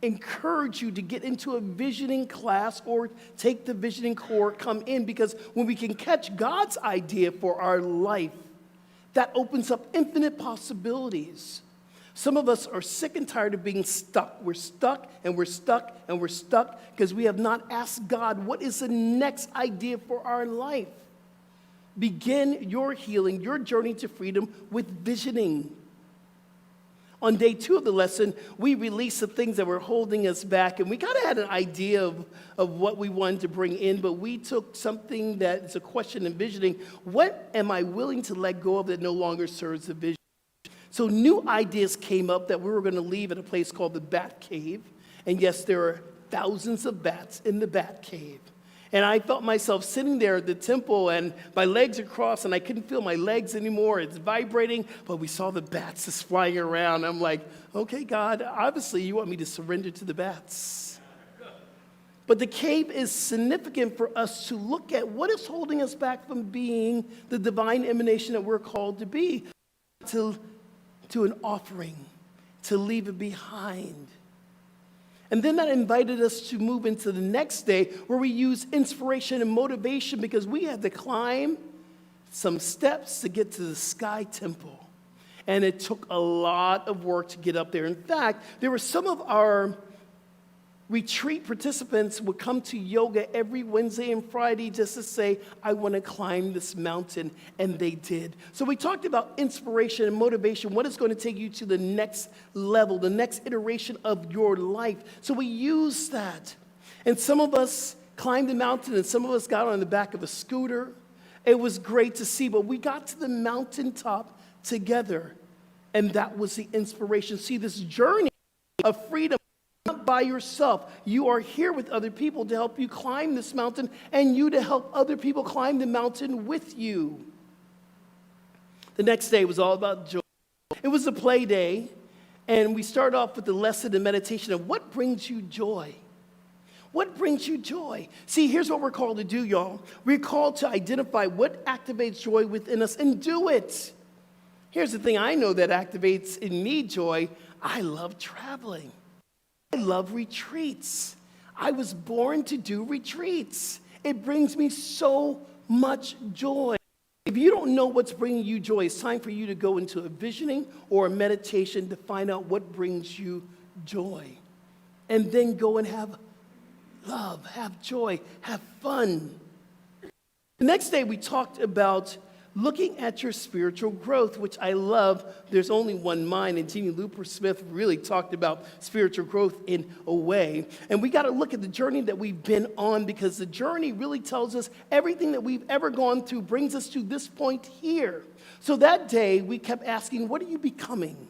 encourage you to get into a visioning class or take the visioning core, come in, because when we can catch God's idea for our life, that opens up infinite possibilities. Some of us are sick and tired of being stuck. We're stuck and we're stuck and we're stuck because we have not asked God, what is the next idea for our life? Begin your healing, your journey to freedom with visioning. On day two of the lesson, we released the things that were holding us back, and we kind of had an idea of what we wanted to bring in, but we took something that is a question in visioning. What am I willing to let go of that no longer serves the vision? So new ideas came up that we were going to leave at a place called the Bat Cave, and yes, there are thousands of bats in the Bat Cave. And I felt myself sitting there at the temple, and my legs are crossed, and I couldn't feel my legs anymore. It's vibrating, but we saw the bats just flying around. I'm like, okay, God, obviously you want me to surrender to the bats. But the cave is significant for us to look at what is holding us back from being the divine emanation that we're called to be, to an offering, to leave it behind. And then that invited us to move into the next day where we use inspiration and motivation because we had to climb some steps to get to the Sky Temple. And it took a lot of work to get up there. In fact, there were some of our retreat participants would come to yoga every Wednesday and Friday just to say, I want to climb this mountain, and they did. So we talked about inspiration and motivation, what is going to take you to the next level, the next iteration of your life. So we used that. And some of us climbed the mountain, and some of us got on the back of a scooter. It was great to see, but we got to the mountaintop together, and that was the inspiration. See, this journey of freedom, not by yourself. You are here with other people to help you climb this mountain and you to help other people climb the mountain with you. The next day was all about joy. It was a play day, and we start off with the lesson and meditation of what brings you joy. What brings you joy? See, here's what we're called to do, y'all. We're called to identify what activates joy within us and do it. Here's the thing I know that activates in me joy. I love traveling. I love retreats. I was born to do retreats. It brings me so much joy. If you don't know what's bringing you joy, it's time for you to go into a visioning or a meditation to find out what brings you joy. And then go and have love, have joy, have fun. The next day we talked about looking at your spiritual growth, which I love. There's only one mind, and Jeannie Looper Smith really talked about spiritual growth in a way. And we got to look at the journey that we've been on, because the journey really tells us everything that we've ever gone through brings us to this point here. So that day, we kept asking, what are you becoming?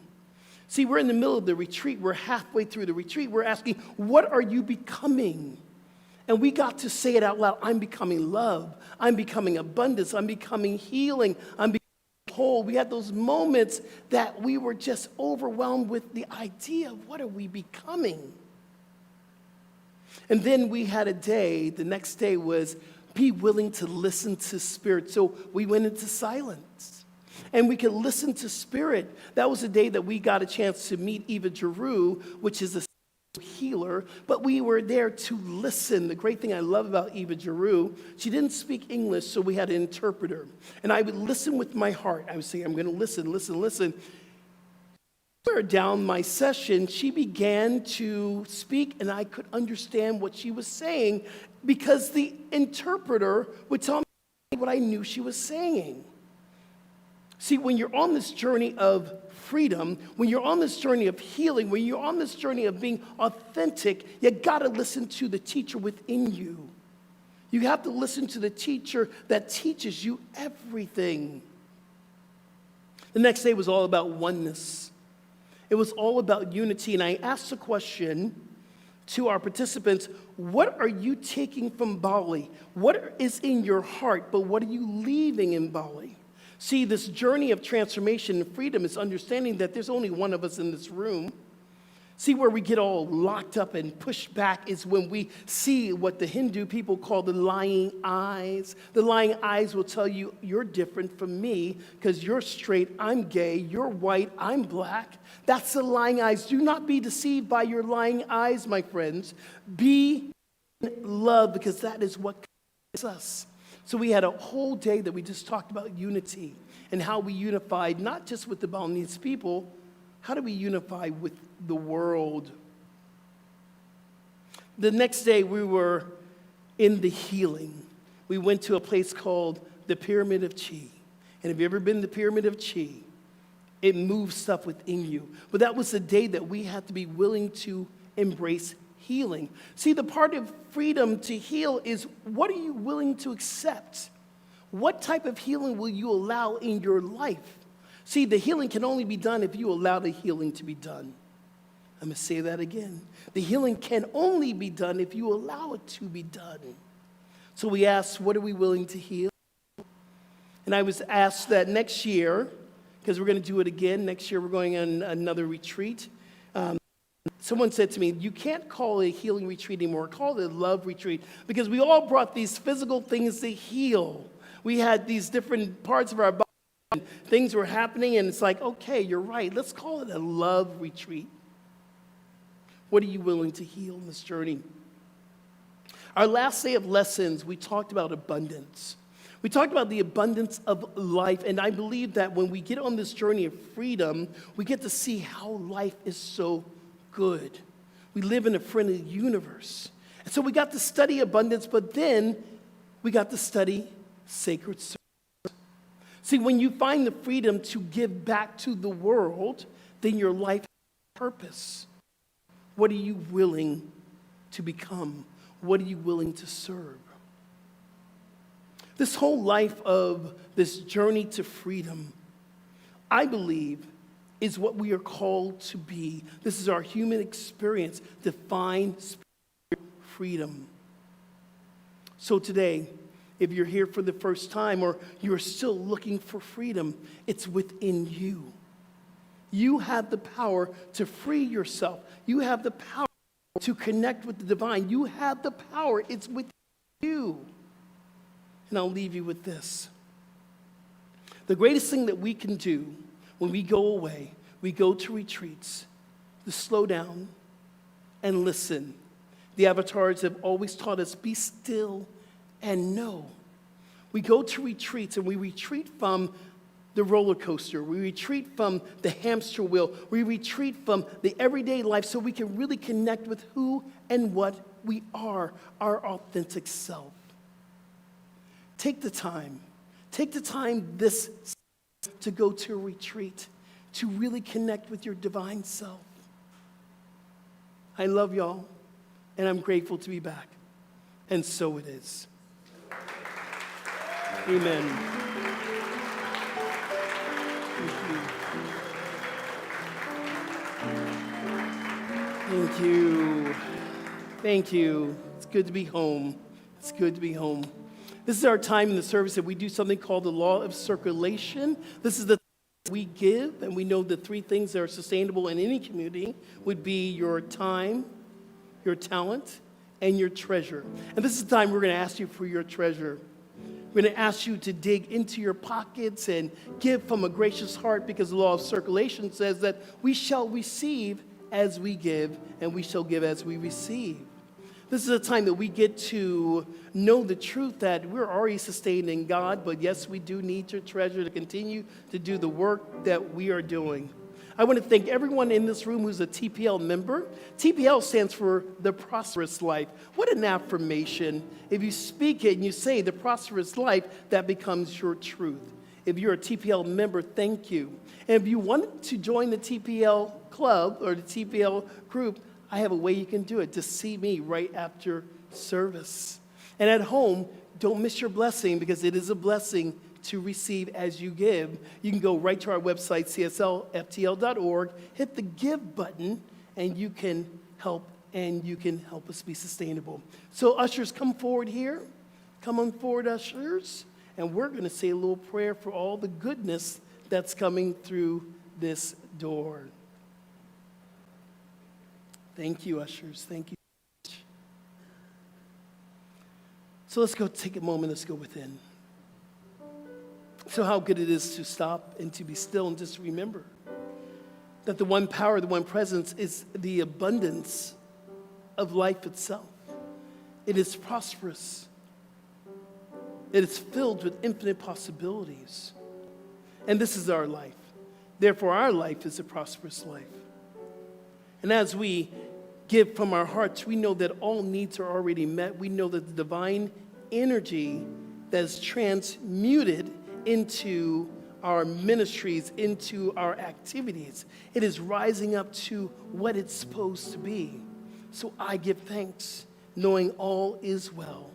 See, we're in the middle of the retreat. We're halfway through the retreat. We're asking, what are you becoming? And we got to say it out loud. I'm becoming love. I'm becoming abundance. I'm becoming healing. I'm becoming whole. We had those moments that we were just overwhelmed with the idea of what are we becoming? And then we had a day, the next day was be willing to listen to Spirit. So we went into silence. And we could listen to Spirit. That was the day that we got a chance to meet Eva Giroux, which is a healer, but we were there to listen. The great thing I love about Eva Giroux, she didn't speak English, so we had an interpreter. And I would listen with my heart. I would say, I'm going to listen. Down my session, she began to speak, and I could understand what she was saying because the interpreter would tell me what I knew she was saying. See, when you're on this journey of freedom, when you're on this journey of healing, when you're on this journey of being authentic, you got to listen to the teacher within you. You have to listen to the teacher that teaches you everything. The next day was all about oneness. It was all about unity. And I asked the question to our participants, what are you taking from Bali? What is in your heart, but what are you leaving in Bali? See, this journey of transformation and freedom is understanding that there's only one of us in this room. See, where we get all locked up and pushed back is when we see what the Hindu people call the lying eyes. The lying eyes will tell you, you're different from me because you're straight, I'm gay, you're white, I'm black. That's the lying eyes. Do not be deceived by your lying eyes, my friends. Be in love, because that is what connects us. So we had a whole day that we just talked about unity and how we unified, not just with the Balinese people, how do we unify with the world? The next day we were in the healing. We went to a place called the Pyramid of Chi. And have you ever been to the Pyramid of Chi? It moves stuff within you. But that was the day that we had to be willing to embrace healing. See, the part of freedom to heal is, what are you willing to accept? What type of healing will you allow in your life? See, the healing can only be done if you allow the healing to be done. I'm going to say that again. The healing can only be done if you allow it to be done. So we asked, what are we willing to heal? And I was asked that next year, because we're going to do it again. Next year we're going on another retreat. Someone said to me, you can't call it a healing retreat anymore. Call it a love retreat, because we all brought these physical things to heal. We had these different parts of our body, and things were happening, and it's like, okay, you're right. Let's call it a love retreat. What are you willing to heal in this journey? Our last day of lessons, we talked about abundance. We talked about the abundance of life, and I believe that when we get on this journey of freedom, we get to see how life is so good. We live in a friendly universe. And so we got to study abundance, but then we got to study sacred service. See, when you find the freedom to give back to the world, then your life has purpose. What are you willing to become? What are you willing to serve? This whole life of this journey to freedom, I believe, is what we are called to be. This is our human experience, to find spiritual freedom. So today, if you're here for the first time or you're still looking for freedom, it's within you. You have the power to free yourself. You have the power to connect with the divine. You have the power. It's within you. And I'll leave you with this. The greatest thing that we can do when we go away, we go to retreats, to slow down and listen. The avatars have always taught us, be still and know. We go to retreats and we retreat from the roller coaster. We retreat from the hamster wheel. We retreat from the everyday life so we can really connect with who and what we are, our authentic self. Take the time Take the time this to go to a retreat, to really connect with your divine self. I love y'all, and I'm grateful to be back. And so it is. Amen. Thank you. Thank you. It's good to be home. It's good to be home. This is our time in the service that we do something called the law of circulation. This is the we give, and we know the three things that are sustainable in any community would be your time, your talent, and your treasure. And this is the time we're going to ask you for your treasure. We're going to ask you to dig into your pockets and give from a gracious heart, because the law of circulation says that we shall receive as we give, and we shall give as we receive. This is a time that we get to know the truth that we're already sustained in God, but yes, we do need your treasure to continue to do the work that we are doing. I want to thank everyone in this room who's a TPL member. TPL stands for the prosperous life. What an affirmation. If you speak it and you say the prosperous life, that becomes your truth. If you're a TPL member, thank you. And if you want to join the TPL club or the TPL group, I have a way you can do it. Just see me right after service. And at home, don't miss your blessing, because it is a blessing to receive as you give. You can go right to our website, cslftl.org, hit the give button, and you can help us be sustainable. So ushers, come forward here. Come on forward, ushers. And we're going to say a little prayer for all the goodness that's coming through this door. Thank you, ushers. Thank you. So let's go take a moment. Let's go within. So how good it is to stop and to be still and just remember that the one power, the one presence is the abundance of life itself. It is prosperous. It is filled with infinite possibilities. And this is our life. Therefore, our life is a prosperous life. And as we give from our hearts, we know that all needs are already met. We know that the divine energy that is transmuted into our ministries, into our activities, it is rising up to what it's supposed to be. So I give thanks, knowing all is well,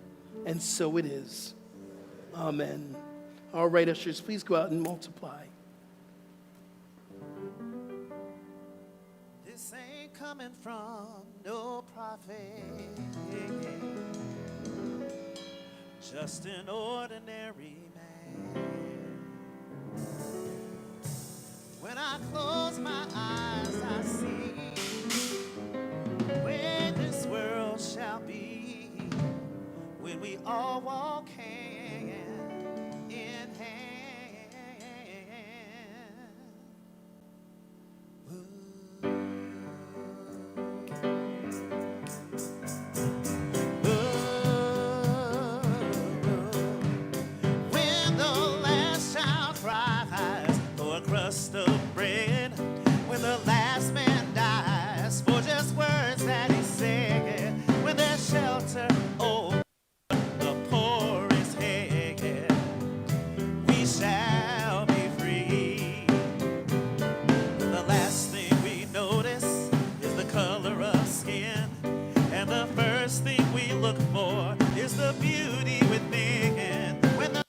and so it is. Amen. All right, ushers, please go out and multiply. This ain't coming from no prophet, just an ordinary man. When I close my eyes, I see where this world shall be, when we all walk hand in hand. When the last child cries for a crust of bread, when the last man dies for just words that he said, when there's shelter over the poorest head, we shall be free. The last thing we notice is the color of skin, and the first thing we look for is the beauty within. When the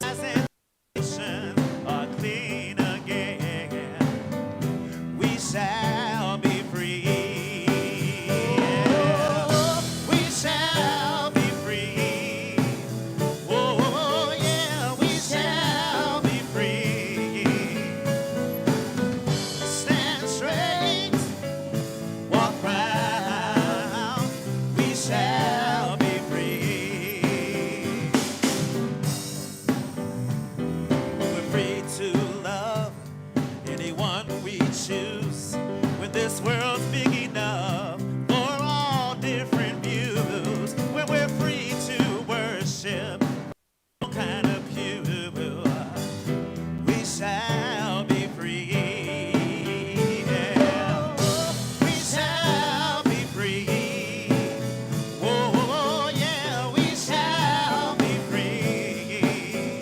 eyes and nations are clean again, we shall be free. We shall be free. Oh, yeah, we shall be free. Stand straight, walk proud, we shall be free. We're free to love anyone we choose, when this world's big enough for all different views, when we're free to worship all kind of pew, we shall be free. Yeah. We shall be free. Oh, yeah, we shall be free.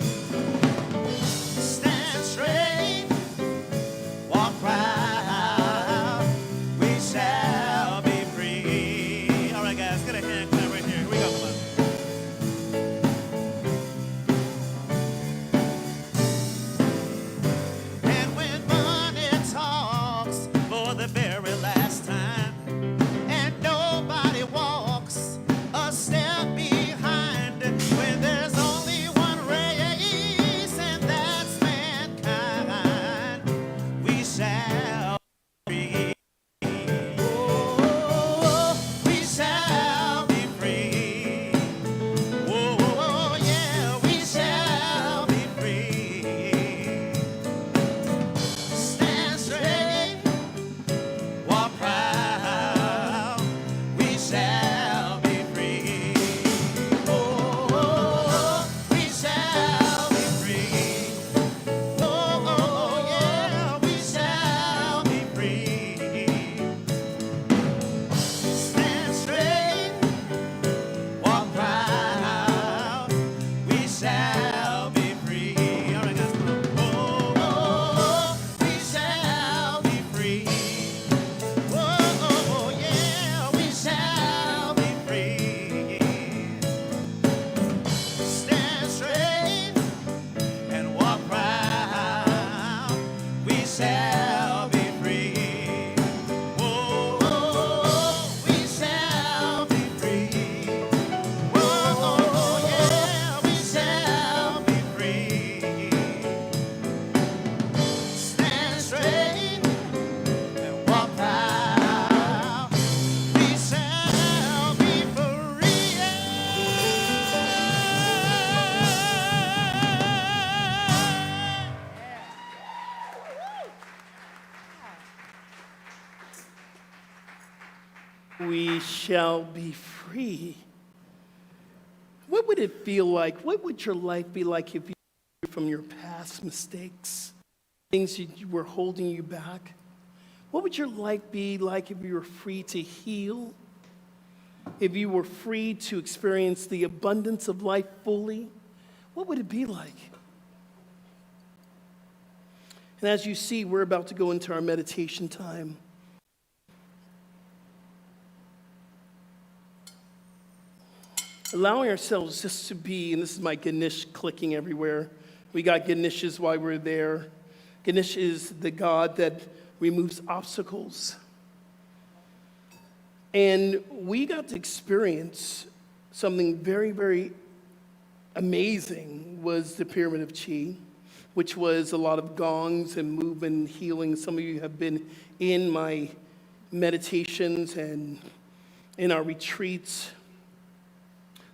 we shall be free. What would it feel like? What would your life be like if you were from your past mistakes, things that were holding you back? What would your life be like if you were free to heal? If you were free to experience the abundance of life fully? What would it be like? And as you see, we're about to go into our meditation time. Allowing ourselves just to be, and this is my Ganesh clicking everywhere. We got Ganeshes while we're there. Ganesh is the god that removes obstacles. And we got to experience something very, very amazing was the Pyramid of Chi, which was a lot of gongs and movement and healing. Some of you have been in my meditations and in our retreats.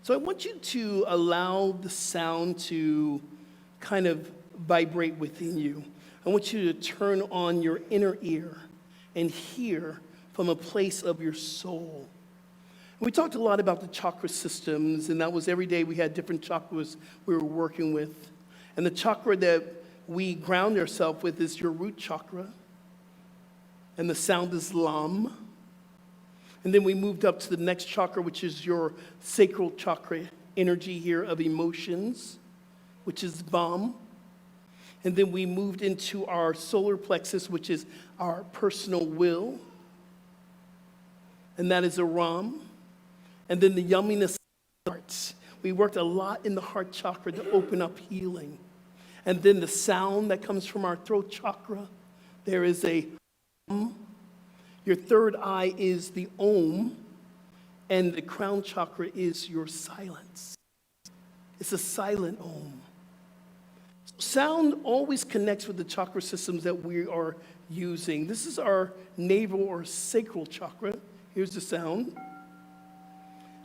So I want you to allow the sound to kind of vibrate within you. I want you to turn on your inner ear and hear from a place of your soul. We talked a lot about the chakra systems, and that was every day we had different chakras we were working with. And the chakra that we ground ourselves with is your root chakra, and the sound is Lam. And then we moved up to the next chakra, which is your sacral chakra energy here of emotions, which is Vam. And then we moved into our solar plexus, which is our personal will, and that is a Ram. And then the yumminess of the heart. We worked a lot in the heart chakra to open up healing. And then the sound that comes from our throat chakra, there is a Om. Your third eye is the Om, and the crown chakra is your silence. It's a silent Om. Sound always connects with the chakra systems that we are using. This is our navel or sacral chakra. Here's the sound.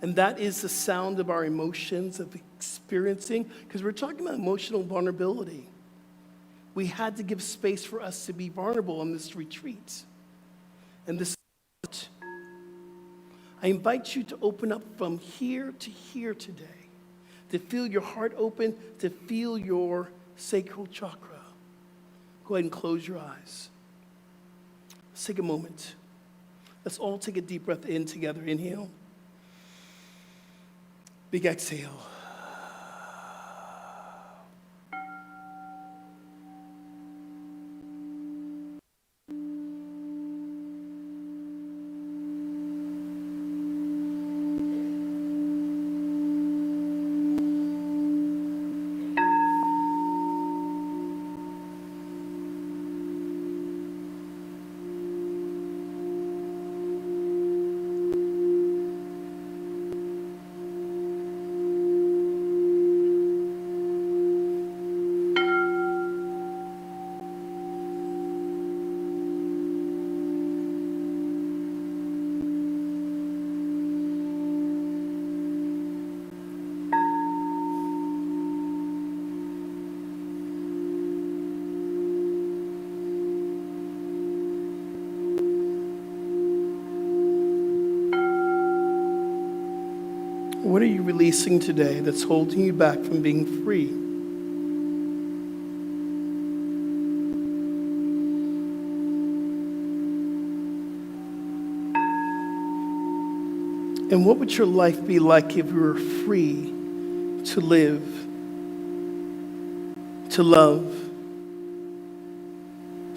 And that is the sound of our emotions, of experiencing, because we're talking about emotional vulnerability. We had to give space for us to be vulnerable in this retreat. And this, I invite you to open up from here to here today, to feel your heart open, to feel your sacral chakra. Go ahead and close your eyes. Let's take a moment. Let's all take a deep breath in together. Inhale. Big exhale. What are you releasing today that's holding you back from being free? And what would your life be like if you were free to live, to love,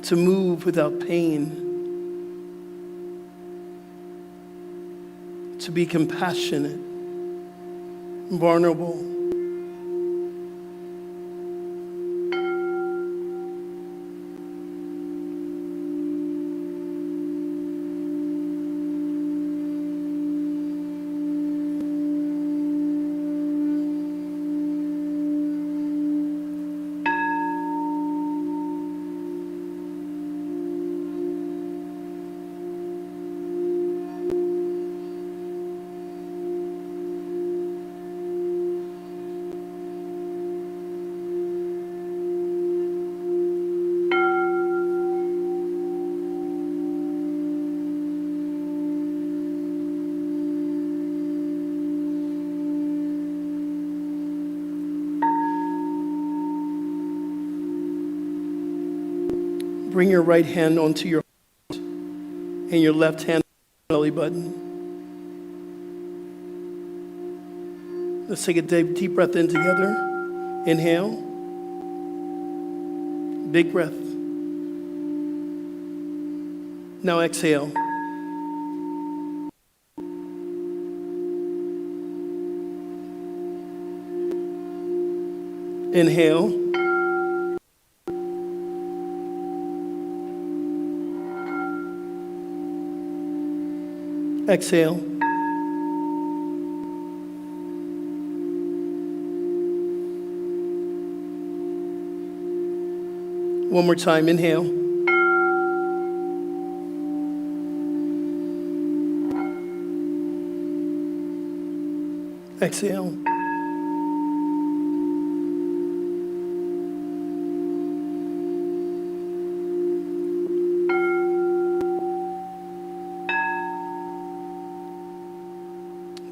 to move without pain, to be compassionate, vulnerable? Bring your right hand onto your heart and your left hand on your belly button. Let's take a deep breath in together. Inhale. Big breath. Now exhale. Inhale. Exhale. One more time. Inhale. Exhale.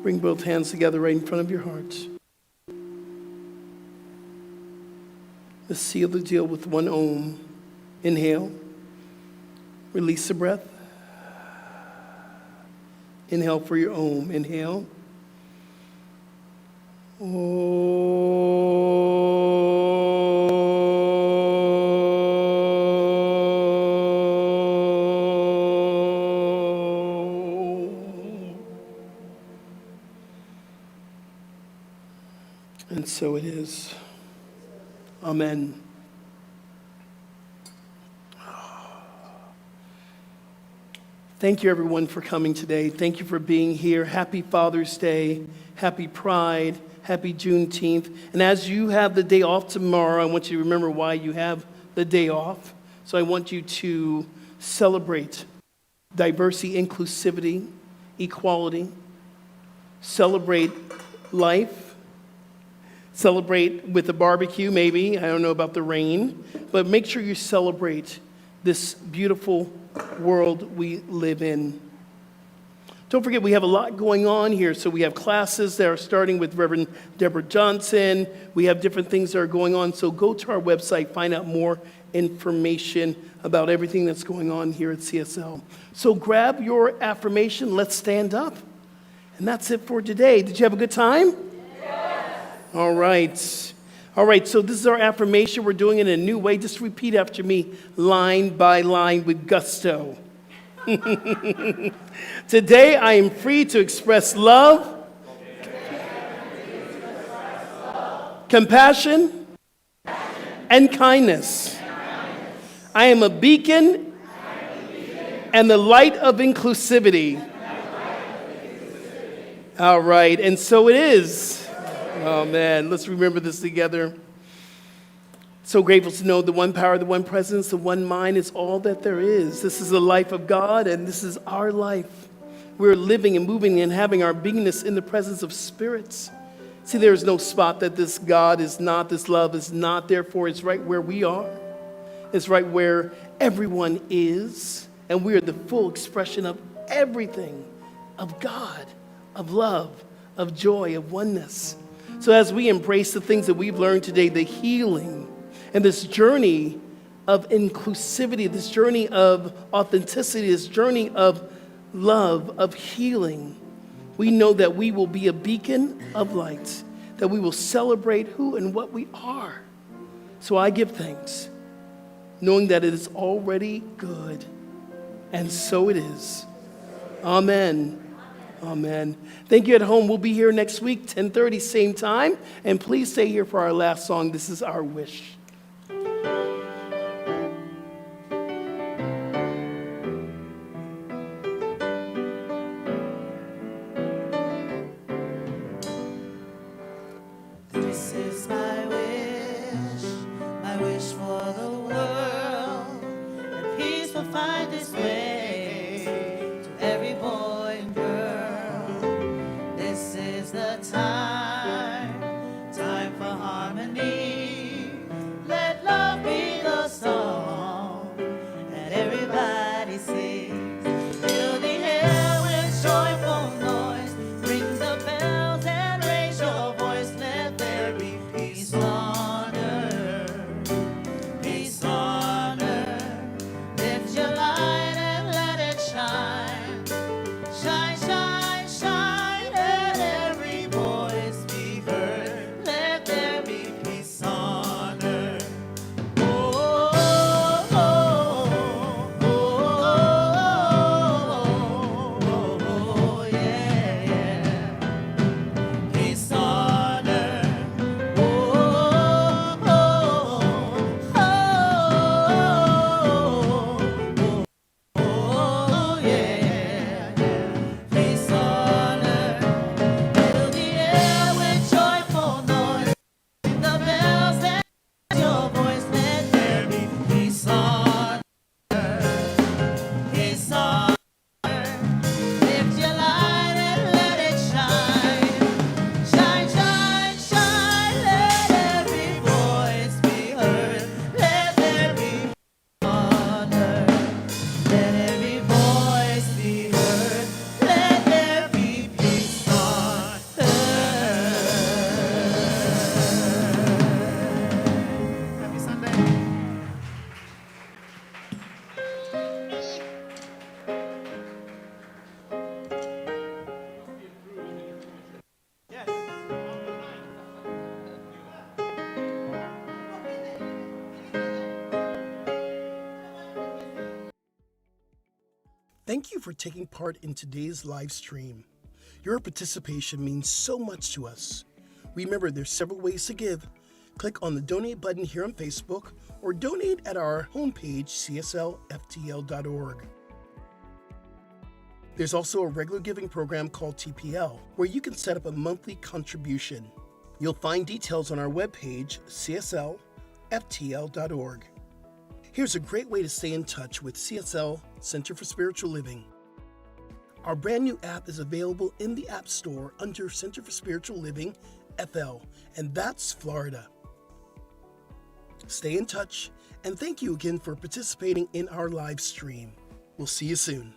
Bring both hands together right in front of your heart. Let's seal the deal with one Om. Inhale. Release the breath. Inhale for your Om. Inhale. And so it is. Amen. Thank you, everyone, for coming today. Thank you for being here. Happy Father's Day. Happy Pride. Happy Juneteenth. And as you have the day off tomorrow, I want you to remember why you have the day off. So I want you to celebrate diversity, inclusivity, equality. Celebrate life. Celebrate with a barbecue, maybe. I don't know about the rain. But make sure you celebrate this beautiful world we live in. Don't forget, we have a lot going on here. So we have classes that are starting with Reverend Deborah Johnson. We have different things that are going on. So go to our website, find out more information about everything that's going on here at CSL. So grab your affirmation. Let's stand up. And that's it for today. Did you have a good time? All right. All right, so this is our affirmation. We're doing it in a new way. Just repeat after me, line by line with gusto. Today, I am free to express love, compassion, and kindness. I am a beacon and the light of inclusivity. All right, and so it is. Oh, man, let's remember this together. So grateful to know the one power, the one presence, the one mind is all that there is. This is the life of God, and this is our life. We're living and moving and having our beingness in the presence of spirits. See, there is no spot that this God is not, this love is not. Therefore, it's right where we are. It's right where everyone is. And we are the full expression of everything, of God, of love, of joy, of oneness. So as we embrace the things that we've learned today, the healing and this journey of inclusivity, this journey of authenticity, this journey of love, of healing, we know that we will be a beacon of light, that we will celebrate who and what we are. So I give thanks, knowing that it is already good, and so it is. Amen. Amen. Thank you at home. We'll be here next week, 10:30, same time. And please stay here for our last song. This is Our Wish. This is my wish for the world, that peace will find its way to every boy and girl. This is the time for harmony Thank you for taking part in today's live stream. Your participation means so much to us. Remember, there's several ways to give. Click on the donate button here on Facebook or donate at our homepage, cslftl.org. There's also a regular giving program called TPL, where you can set up a monthly contribution. You'll find details on our webpage, cslftl.org. Here's a great way to stay in touch with CSL Center for Spiritual Living. Our brand new app is available in the App Store under Center for Spiritual Living, FL, and that's Florida. Stay in touch, and thank you again for participating in our live stream. We'll see you soon.